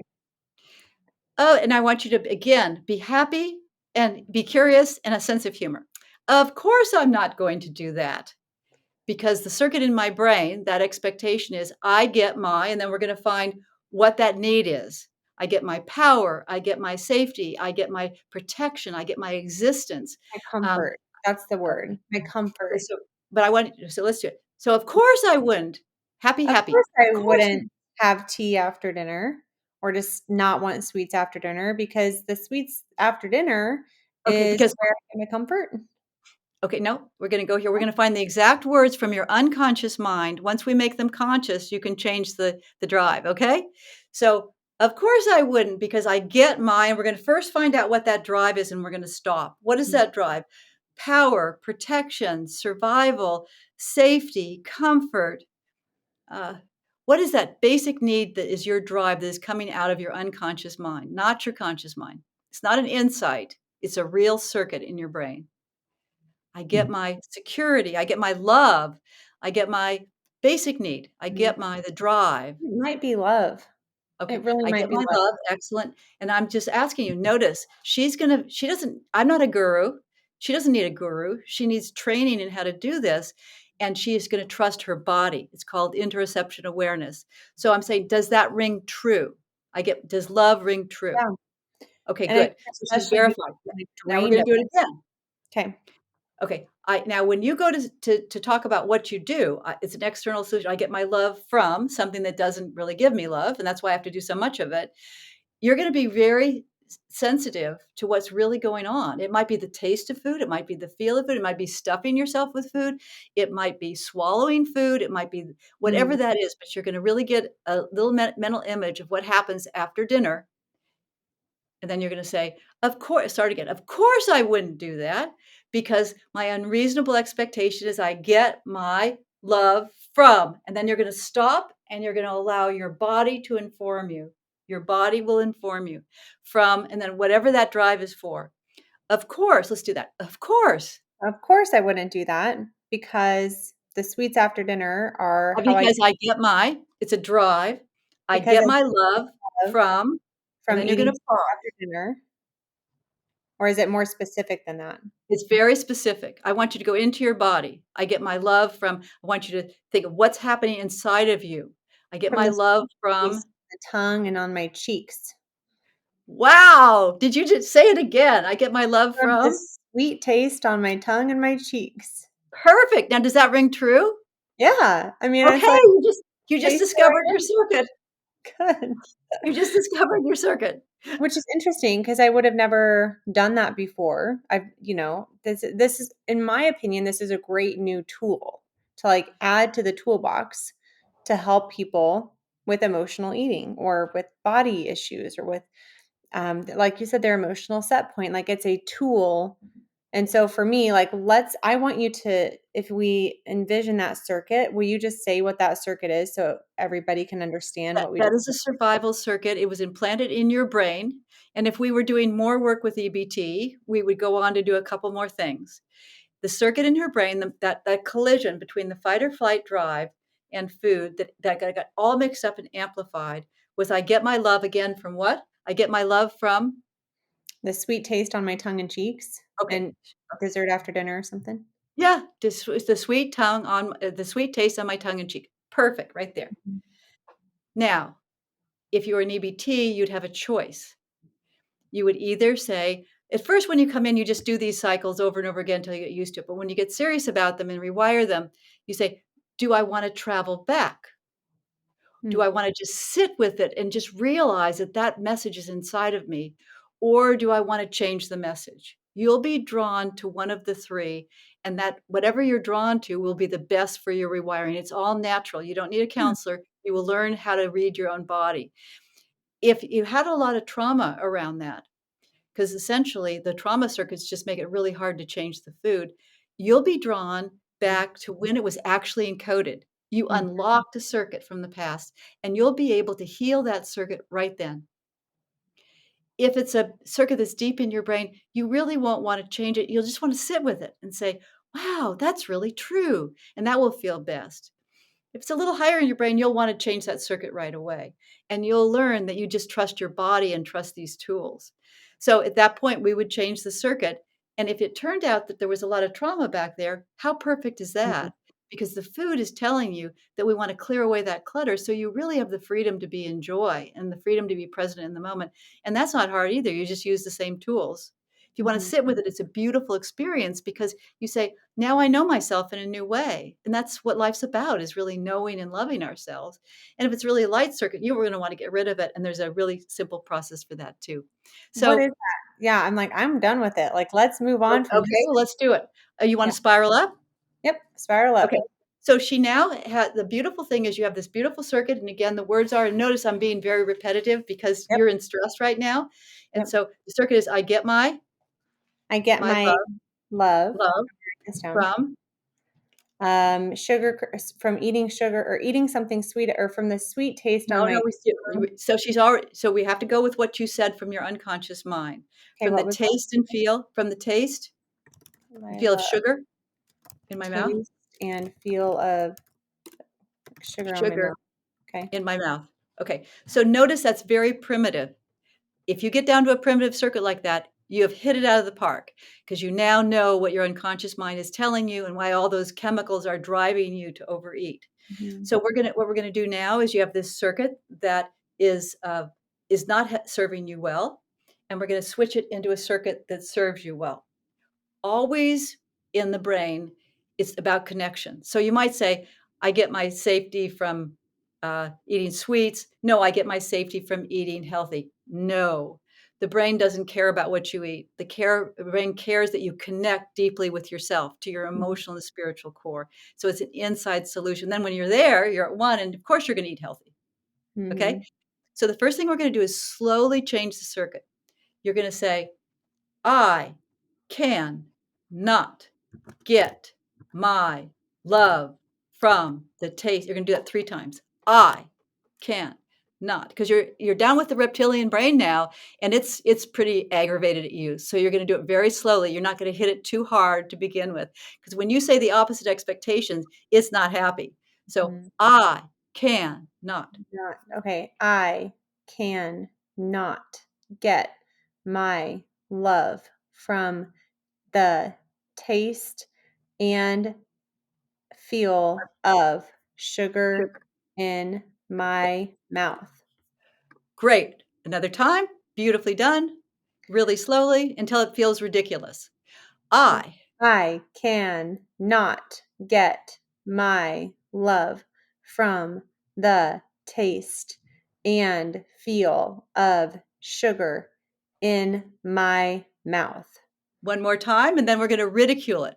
Oh, and I want you to, again, be happy and be curious and a sense of humor. Of course, I'm not going to do that because the circuit in my brain, that expectation is I get my, and then we're going to find what that need is. I get my power, I get my safety, I get my protection, I get my existence. My Um, comfort. That's the okay, word. My okay, comfort. but I want, so let's do it. So of course I wouldn't. Happy, Of happy. course Of I course. wouldn't have tea after dinner or just not want sweets after dinner because the sweets after dinner Okay, is because where I get my comfort. okay, no, we're going to go here. We're going to find the exact words from your unconscious mind. Once we make them conscious, you can change the drive, okay? So, of course I wouldn't because I get mine. We're going to first find out what that drive is and we're going to stop. What is that drive? Power, protection, survival, safety, comfort. Uh, what is that basic need that is your drive that is coming out of your unconscious mind, not your conscious mind? It's not an insight, it's a real circuit in your brain. I get my security, I get my love, I get my basic need, I Mhm. get my the drive. It might be love. Okay, It really I might get be my love. love, excellent, and I'm just asking you, notice, she doesn't I'm not a guru, she doesn't need a guru, she needs training in how to do this, and she is gonna trust her body. It's called interoception awareness. So I'm saying, does that ring true? Does love ring true? Yeah. Okay, And I think good. So she's especially because verified. I'm, like, Now we're drained gonna of do it it. again. Okay. Okay. I now when you go to talk about what you do, it's an external solution. I get my love from something that doesn't really give me love, and that's why I have to do so much of it. You're going to be very sensitive to what's really going on. It might be the taste of food, it might be the feel of food, it might be stuffing yourself with food, it might be swallowing food, it might be whatever Mm. that is. But you're going to really get a little mental image of what happens after dinner and then you're going to say, of course, start again. Of course, I wouldn't do that because my unreasonable expectation is I get my love from. And then you're going to stop and you're going to allow your body to inform you. Your body will inform you from, and then whatever that drive is for. Of course, let's do that. Of course, Of course, I wouldn't do that because the sweets after dinner are how I because I get it's a drive. I because get I my love love from, and from then you're eating going to sweets pause. after dinner, or is it more specific than that? It's very specific. I want you to go into your body. I get my love from I want you to think of what's happening inside of you. I get From my the love sweet from taste on the tongue and on my cheeks. wow! Did you just say it again? I get my love From the from sweet taste on my tongue and my cheeks. perfect. Now does that ring true? Yeah, I mean, Okay, it's like, you just taste discovered your circuit. it right in. Good. You just discovered your circuit. Which is interesting because I would have never done that before. This is in my opinion, this is a great new tool to, like, add to the toolbox to help people with emotional eating or with body issues or with, like you said, their emotional set point. Like, it's a tool. And so for me, like, I want you to, if we envision that circuit, will you just say what that circuit is so everybody can understand That what we that just is a survival circuit. It was implanted in your brain, and if we were doing more work with EBT, we would go on to do a couple more things. The circuit in her brain, that collision between the fight or flight drive and food that got all mixed up and amplified was I get my love again from what? I get my love from the sweet taste on my tongue and cheeks okay. and dessert after dinner or something? Yeah, the sweet tongue on the sweet taste on my tongue and cheek. Perfect, right there. Mhm. Now, if you were an EBT, you'd have a choice. You would either say, at first, when you come in, you just do these cycles over and over again until you get used to it. But when you get serious about them and rewire them, you say, do I want to travel back? Do Mm. I want to just sit with it and just realize that that message is inside of me? Or do I want to change the message? You'll be drawn to one of the three, and that whatever you're drawn to will be the best for your rewiring. It's all natural. You don't need a Hmm. counselor. You will learn how to read your own body. If you had a lot of trauma around that, because essentially the trauma circuits just make it really hard to change the food, you'll be drawn back to when it was actually encoded. You Mm. unlocked a circuit from the past, and you'll be able to heal that circuit right then. If it's a circuit that's deep in your brain, you really won't want to change it. You'll just want to sit with it and say, wow, that's really true. And that will feel best. If it's a little higher in your brain, you'll want to change that circuit right away. And you'll learn that you just trust your body and trust these tools. So at that point, we would change the circuit. And if it turned out that there was a lot of trauma back there, how perfect is Mhm. that? Because the food is telling you that we want to clear away that clutter. So you really have the freedom to be in joy and the freedom to be present in the moment. And that's not hard either. You just use the same tools. If you want to Mhm. sit with it, it's a beautiful experience because you say, now I know myself in a new way. And that's what life's about, is really knowing and loving ourselves. And if it's really a light circuit, you're going to want to get rid of it. And there's a really simple process for that too. What is So, that? Yeah, I'm like, I'm done with it. Like, let's move on from okay, this. well, let's do it. You want Yeah. to spiral up? Yep. Spiral up. Okay. So she now had, the beautiful thing is you have this beautiful circuit. And again, the words are, and notice I'm being very repetitive because Yep. you're in stress right now. And Yep. so the circuit is, I get I get my my love. love Write this down. from. Sugar from eating sugar or eating something sweet or from the sweet taste on No, my no, so she's already, so we have to go with what you said from your unconscious mind. okay, From the what was that? taste and feel, from the taste and My feel of love, sugar in my mouth, taste and feel of sugar on my sugar mouth. Okay. in my mouth. Okay, so notice that's very primitive. If you get down to a primitive circuit like that, you have hit it out of the park because you now know what your unconscious mind is telling you and why all those chemicals are driving you to overeat. Mhm. So what we're gonna do now is you have this circuit that is not serving you well, and we're gonna switch it into a circuit that serves you well. Always in the brain, it's about connection. So you might say, I get my safety from eating sweets. No, I get my safety from eating healthy. No, the brain doesn't care about what you eat. The brain cares that you connect deeply with yourself, to your Mhm. emotional and spiritual core. So it's an inside solution. Then when you're there, you're at one, and of course you're going to eat healthy. Okay. Mhm. So the first thing we're going to do is slowly change the circuit. You're going to say, I can not get my love from the taste. You're going to do that 3 times. I can not, because you're down with the reptilian brain now, and it's pretty aggravated at you. So you're going to do it very slowly. You're not going to hit it too hard to begin with, because when you say the opposite expectations, it's not happy. So Mhm. I can not. Not okay. I can not get my love from the taste and feel of sugar in my mouth. Great. Another time. Beautifully done. Really slowly until it feels ridiculous. I I can not get my love from the taste and feel of sugar in my mouth. One more time, and then we're going to ridicule it.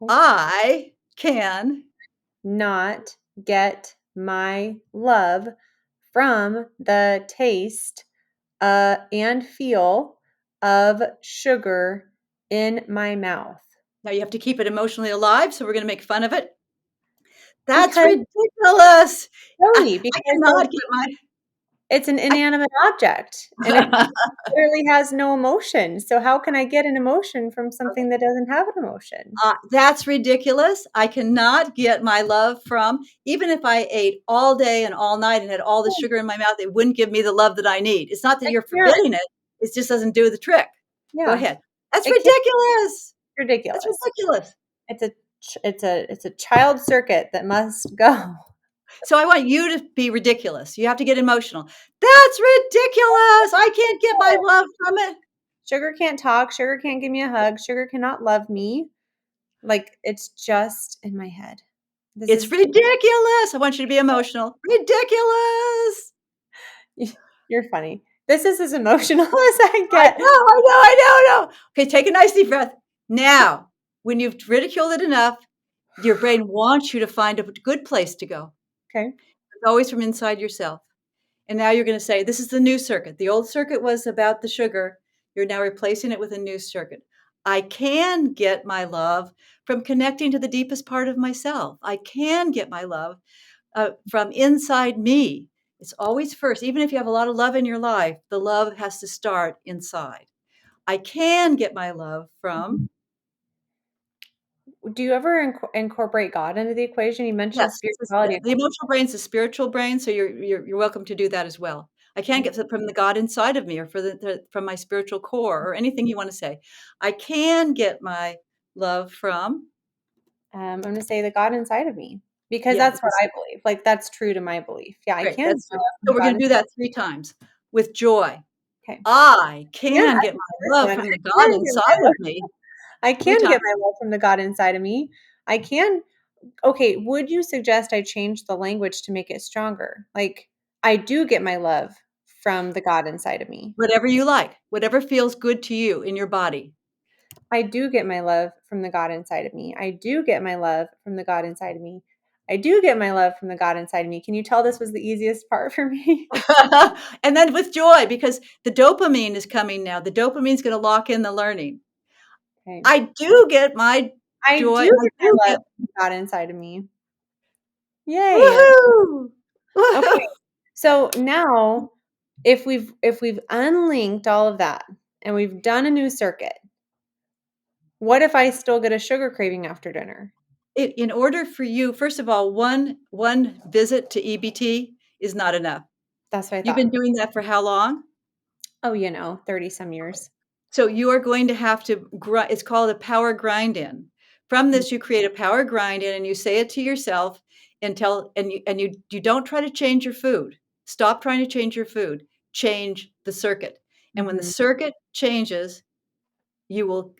I can Not get my love from the taste and feel of sugar in my mouth. now you have to keep it emotionally alive, so we're going to make fun of it. That's Because ridiculous. silly, I because cannot get my it's an inanimate object and it literally has no emotion. So how can I get an emotion from something that doesn't have an emotion? That's ridiculous. I cannot get my love from, even if I ate all day and all night and had all the Oh, sugar in my mouth, it wouldn't give me the love that I need. It's not that I you're can't. forbidding it, it just doesn't do the trick. Go Yeah, ahead. That's it can't ridiculous. be That's ridiculous. ridiculous. It's a child circuit that must go. So I want you to be ridiculous. You have to get emotional. That's ridiculous. I can't get my love from it. Sugar can't talk, sugar can't give me a hug, sugar cannot love me. Like, it's just in my head. This It's is ridiculous. I want you to be emotional. Ridiculous. you're funny. This is as emotional as I I get. know, I know, I know, I know. Okay, take a nice deep breath. Now, when you've ridiculed it enough, your brain wants you to find a good place to go. Okay. It's always from inside yourself. And now you're going to say, this is the new circuit. The old circuit was about the sugar. You're now replacing it with a new circuit. I can get my love from connecting to the deepest part of myself. I can get my love from inside me. It's always first. Even if you have a lot of love in your life, the love has to start inside. I can get my love from, Mhm. Do you ever incorporate God into the equation? You mentioned yes, spirituality a the couple. emotional brain's the spiritual brain, so you're welcome to do that as well. I can't get it from the God inside of me or from my spiritual core or anything you want to say. I can get my love from, I'm gonna say the God inside of me because yeah, that's what because I believe. Like, that's true to my belief. Yeah, I great, can get that's my good. love from So the we're God going to do inside. that 3 times with joy. Okay. I Yeah, I can get like my this love one. from I the God can get inside my of love. me. I 3 can times. get my love from the God inside of me. I can. Okay, would you suggest I change the language to make it stronger? Like, I do get my love from the God inside of me. Whatever you like, whatever feels good to you in your body. I do get my love from the God inside of me. I do get my love from the God inside of me. I do get my love from the God inside of me. Can you tell this was the easiest part for me? And then with joy, because the dopamine is coming now. The dopamine's going to lock in the learning. Okay. I do get my I joy. do I get do my love get from God inside of me. Yay. woohoo. Okay. Woohoo. So now if we've unlinked all of that and we've done a new circuit, what if I still get a sugar craving after dinner? In order for you, first of all, one visit to EBT is not enough. That's what I You've thought. been doing that for how long? Oh, 30 some years. So you are going to have to it's called a power grind in. From Mm, this, you create a power grind in and you say it to yourself and you don't try to change your food. Stop trying to change your food. Change the circuit. And when the mhm. circuit changes, you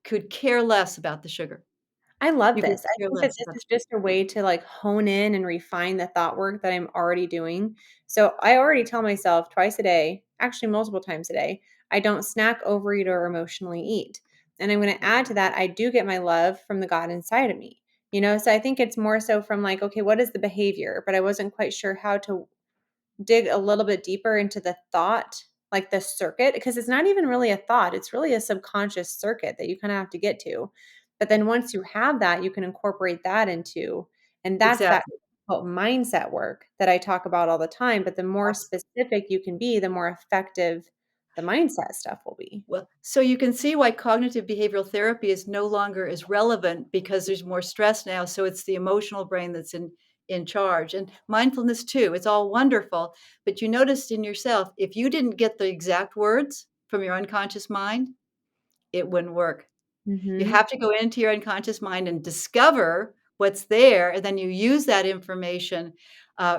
could care less about the sugar. I love You could this. I care think that less this about is the just a way to, like, hone in and refine the thought work that I'm already doing. So, I already tell myself twice a day, actually multiple times a day, I don't snack, overeat, or emotionally eat. And I'm gonna add to that, I do get my love from the God inside of me. So I think it's more so from, like, okay, what is the behavior? But I wasn't quite sure how to dig a little bit deeper into the thought, like the circuit, because it's not even really a thought. It's really a subconscious circuit that you kind of have to get to. But then once you have that, you can incorporate that into, and that's that exactly. mindset work that I talk about all the time. But the more specific you can be, the more effective the mindset stuff will be. Well, so you can see why cognitive behavioral therapy is no longer as relevant because there's more stress now. So it's the emotional brain that's in charge. And mindfulness too. It's all wonderful. But you noticed in yourself, if you didn't get the exact words from your unconscious mind, it wouldn't work. You Hmm. have to go into your unconscious mind and discover what's there, and then you use that information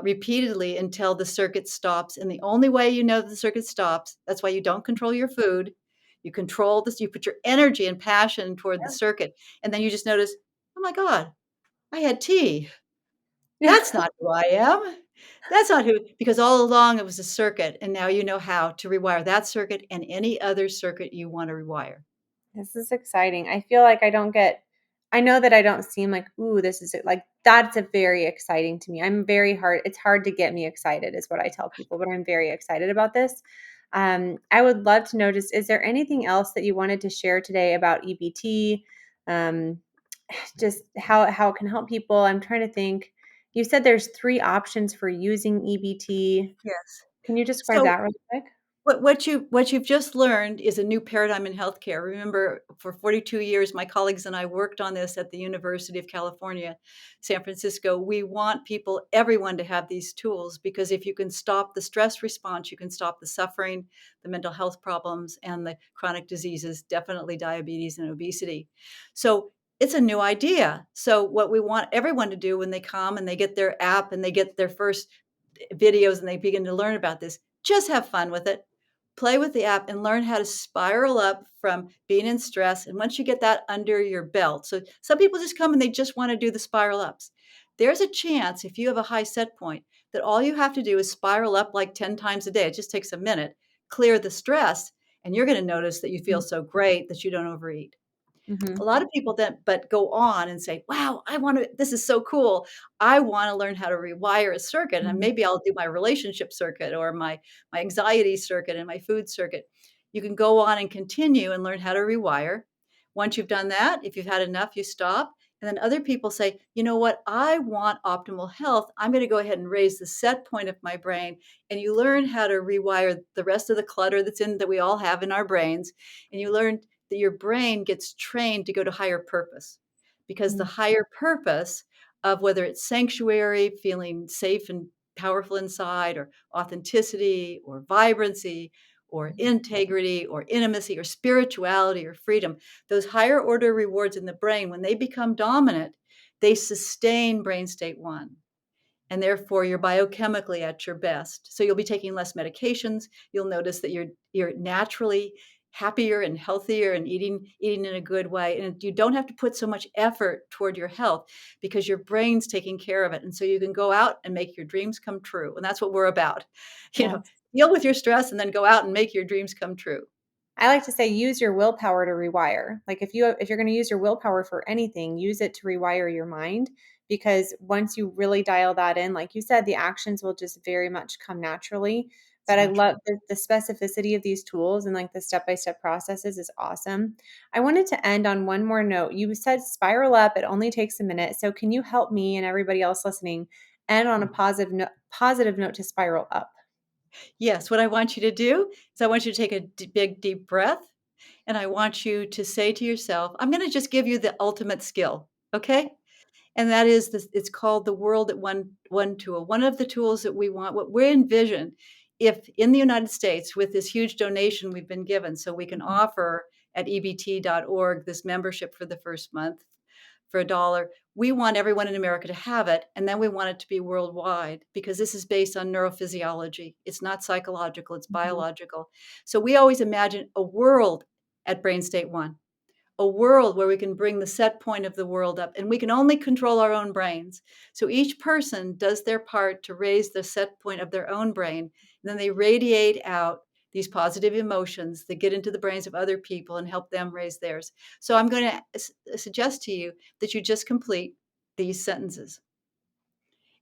repeatedly until the circuit stops. And the only way you know that the circuit stops, that's why you don't control your food. You control this, you put your energy and passion toward the circuit. And then you just notice, oh my God, I had tea. Yeah. That's not who I am. That's not who, because all along it was a circuit. And now you know how to rewire that circuit and any other circuit you want to rewire. This is exciting. I feel like I know that I don't seem like, ooh, this is like, that's a very exciting to me. It's hard to get me excited, is what I tell people, but I'm very excited about this. I would love to know just, is there anything else that you wanted to share today about EBT? Um, just how it can help people. I'm trying to think. You said there's 3 options for using EBT. Yes. Can you describe So that really quick? what you've just learned is a new paradigm in healthcare. Remember, for 42 years, my colleagues and I worked on this at the University of California, San Francisco. We want everyone to have these tools because if you can stop the stress response, you can stop the suffering, the mental health problems, and the chronic diseases, definitely diabetes and obesity. So it's a new idea. So what we want everyone to do when they come and they get their app and they get their first videos and they begin to learn about this, just have fun with it. Play with the app and learn how to spiral up from being in stress. And once you get that under your belt, so some people just come and they just want to do the spiral ups. There's a chance if you have a high set point that all you have to do is spiral up like 10 times a day. It just takes a minute, clear the stress, and you're going to notice that you feel so great that you don't overeat. A Mm-hmm. lot of people then but go on and say, "Wow, I want to this is so cool. I want to learn how to rewire a circuit, and maybe I'll do my relationship circuit or my anxiety circuit and my food circuit." You can go on and continue and learn how to rewire. Once you've done that, if you've had enough, you stop. And then other people say, "You know what? I want optimal health. I'm going to go ahead and raise the set point of my brain." And you learn how to rewire the rest of the clutter that we all have in our brains, and you learn that your brain gets trained to go to higher purpose, because the higher purpose of whether it's sanctuary, feeling safe and powerful inside, or authenticity, or vibrancy, or integrity, or intimacy, or spirituality, or freedom, those higher order rewards in the brain, when they become dominant, they sustain brain state one. And therefore you're biochemically at your best. So you'll be taking less medications. You'll notice that you're naturally happier and healthier and eating in a good way. And you don't have to put so much effort toward your health because your brain's taking care of it. And so you can go out and make your dreams come true. And that's what we're about. You know, Yes. deal with your stress and then go out and make your dreams come true. I like to say use your willpower to rewire. Like if you're going to use your willpower for anything, use it to rewire your mind, because once you really dial that in, like you said, the actions will just very much come naturally. It's But I love natural. the specificity of these tools and like the step-by-step processes is awesome. I wanted to end on one more note. You said spiral up, it only takes a minute. So can you help me and everybody else listening end on a positive note to spiral up? Yes, what I want you to do is I want you to take a big, deep breath. And I want you to say to yourself, I'm going to just give you the ultimate skill. Okay. And that is this, it's called the world at one tool. One of the tools that we want, what we envision, if in the United States, with this huge donation we've been given, so we can offer at ebt.org this membership for the first month for $1. We want everyone in America to have it, and then we want it to be worldwide, because this is based on neurophysiology. It's not psychological, it's Mhm. biological. So we always imagine a world at brain state one, a world where we can bring the set point of the world up, and we can only control our own brains. So each person does their part to raise the set point of their own brain, and then they radiate out these positive emotions that get into the brains of other people and help them raise theirs. So I'm going to suggest to you that you just complete these sentences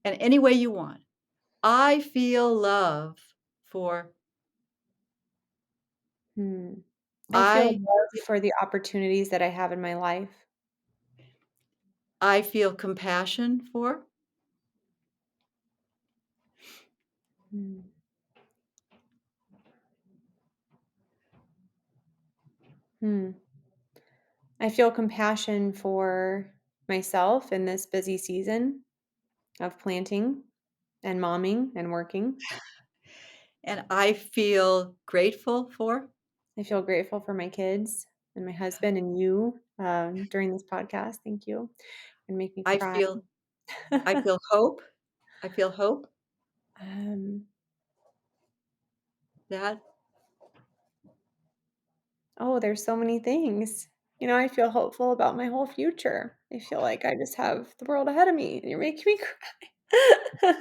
in any way you want. I feel love for, Hmm. I feel I love for the opportunities that I have in my life. I feel compassion for, Hmm. Hmm. I feel compassion for myself in this busy season of planting and momming and working. and I feel grateful for. I feel grateful for my kids and my husband and you during this podcast. Thank you. And make me I cry. feel I feel hope. I feel hope um, that oh, there's so many things. I feel hopeful about my whole future. I feel like I just have the world ahead of me, and you're making me cry.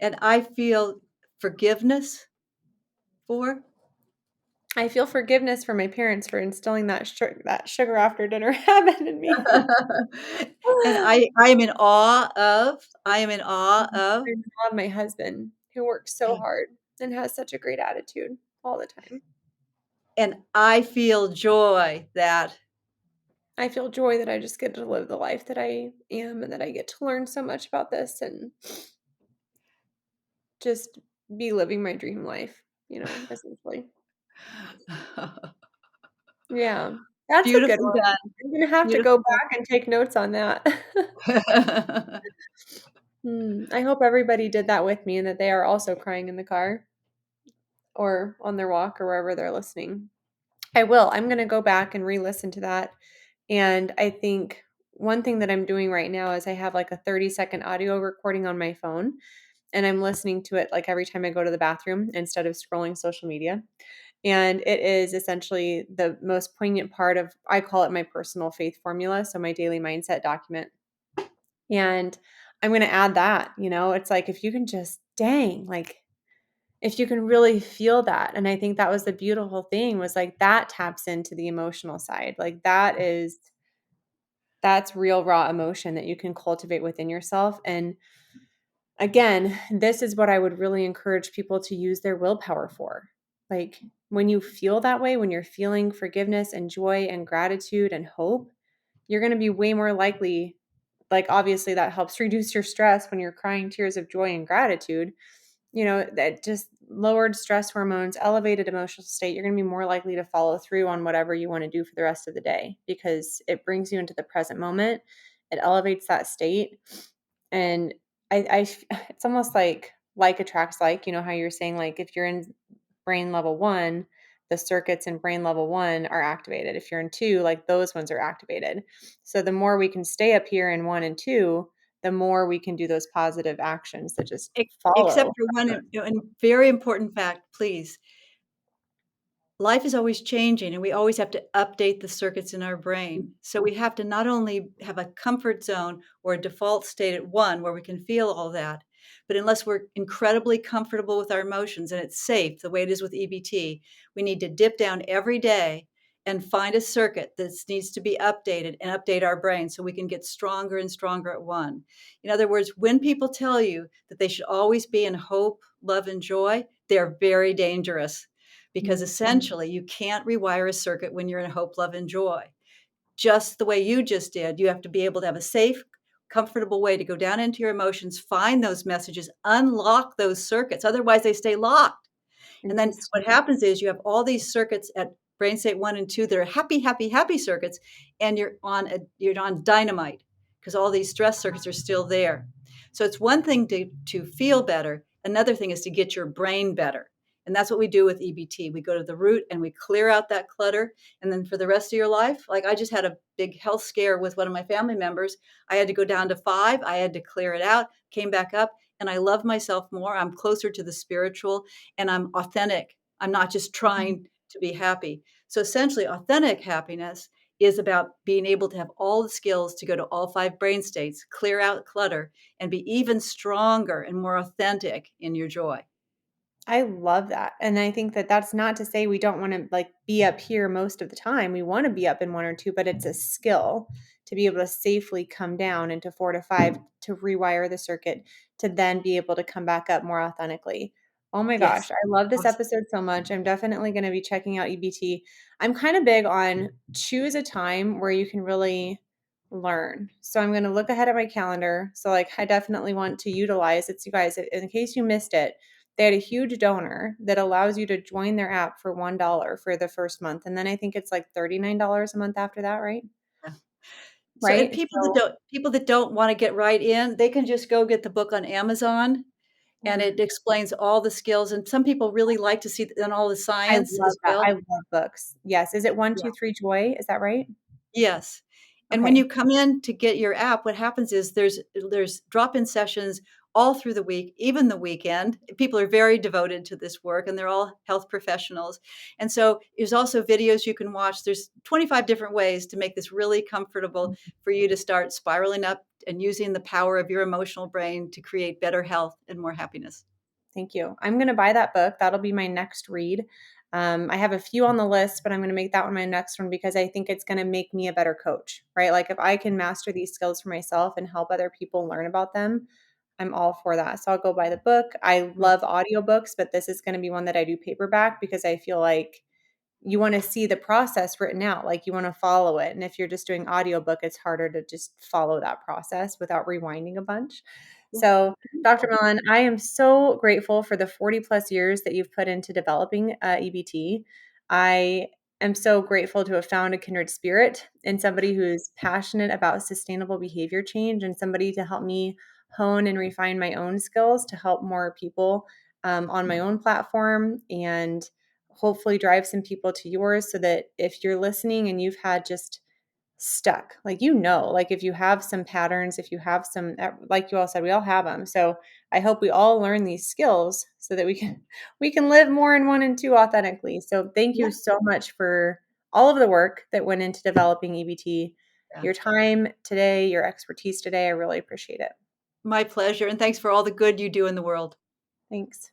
and I feel forgiveness for. I feel forgiveness for my parents for instilling that sugar after dinner habit in me. And I am in awe of I love my husband who works so hard and has such a great attitude all the time. and I feel joy that I feel joy that I just get to live the life that I am and that I get to learn so much about this and just be living my dream life, essentially. Yeah, that's a good beautifully one. done, I'm gonna have to go beautifully back and take notes on that. done. I hope everybody did that with me and that they are also crying in the car or on their walk or wherever they're listening. I will. I'm gonna go back and re-listen to that And I think one thing that I'm doing right now is I have like a 30-second audio recording on my phone, and I'm listening to it like every time I go to the bathroom instead of scrolling social media. And it is essentially the most poignant part of, I call it my personal faith formula. So my daily mindset document. And I'm going to add that, it's like, if you can just, dang, like, if you can really feel that. And I think that was the beautiful thing, was like that taps into the emotional side. Like that's real raw emotion that you can cultivate within yourself. And again, this is what I would really encourage people to use their willpower for. Like, when you feel that way, when you're feeling forgiveness and joy and gratitude and hope, you're going to be way more likely, like, obviously that helps reduce your stress when you're crying tears of joy and gratitude. That just lowered stress hormones, elevated emotional state. You're going to be more likely to follow through on whatever you want to do for the rest of the day, because it brings you into the present moment. It elevates that state. And it's almost like attracts like, how you're saying, like, if you're in brain level 1, the circuits in brain level 1 are activated. If you're in 2, like, those ones are activated. So the more we can stay up here in 1 and 2, the more we can do those positive actions that just Except follow. for one and very important fact, please. Life is always changing, and we always have to update the circuits in our brain. So we have to not only have a comfort zone or a default state at 1 where we can feel all that, but unless we're incredibly comfortable with our emotions and it's safe, the way it is with EBT, we need to dip down every day and find a circuit that needs to be updated and update our brain so we can get stronger and stronger at 1. In other words, when people tell you that they should always be in hope, love, and joy, they're very dangerous, because Mhm. essentially you can't rewire a circuit when you're in hope, love, and joy. Just the way you just did, you have to be able to have a safe, comfortable way to go down into your emotions, find those messages, unlock those circuits. Otherwise, they stay locked. And then what Interesting. happens is you have all these circuits at brain state 1 and 2 that are happy, happy, happy circuits, and you're on dynamite because all these stress circuits are still there. So it's one thing to feel better. Another thing is to get your brain better. And that's what we do with EBT. We go to the root and we clear out that clutter. And then for the rest of your life, like I just had a big health scare with one of my family members. I had to go down to 5. I had to clear it out, came back up, and I love myself more. I'm closer to the spiritual, and I'm authentic. I'm not just trying to be happy. So essentially, authentic happiness is about being able to have all the skills to go to all 5 brain states, clear out clutter, and be even stronger and more authentic in your joy. I love that. And I think that that's not to say we don't want to, like, be up here most of the time. We want to be up in 1 or 2, but it's a skill to be able to safely come down into 4 to 5, to rewire the circuit, to then be able to come back up more authentically. Oh my Yes. gosh, I love this Awesome. episode so much. I'm definitely going to be checking out EBT. I'm kind of big on choose a time where you can really learn. So I'm going to look ahead at my calendar. So, like, I definitely want to utilize it. So, you guys, in case you missed it, they had a huge donor that allows you to join their app for $1 for the first month. And then I think it's like $39 a month after that, right? Yeah. So, and Right? So people that don't wanna get right in, they can just go get the book on Amazon, and yeah, it explains all the skills, and some people really like to see and all the I science love as that. I well. love books. Yes. Is it one, Yeah. two, three joy? Is that right? Yes. And when Okay. you come in to get your app, what happens is there's drop-in sessions all through the week, even the weekend. People are very devoted to this work, and they're all health professionals. And so there's also videos you can watch. There's 25 different ways to make this really comfortable for you to start spiraling up and using the power of your emotional brain to create better health and more happiness. Thank you. I'm going to buy that book. That'll be my next read. I have a few on the list, but I'm going to make that one my next one because I think it's going to make me a better coach, right? Like, if I can master these skills for myself and help other people learn about them, I'm all for that. So I'll go buy the book. I love audiobooks, but this is going to be one that I do paperback because I feel like you want to see the process written out, like, you want to follow it. And if you're just doing audiobook, it's harder to just follow that process without rewinding a bunch. Yeah. So, Dr. Mellon, I am so grateful for the 40 plus years that you've put into developing EBT. I am so grateful to have found a kindred spirit in somebody who's passionate about sustainable behavior change, and somebody to help me hone and refine my own skills to help more people on my own platform, and hopefully drive some people to yours, so that if you're listening and you've had just stuck. Like, like if you have some patterns, if you have some, like you all said, we all have them. So I hope we all learn these skills so that we can live more in one and two authentically. So thank Yeah, you so much for all of the work that went into developing EBT, yeah. your time today, your expertise today. I really appreciate it. My pleasure, and thanks for all the good you do in the world. Thanks.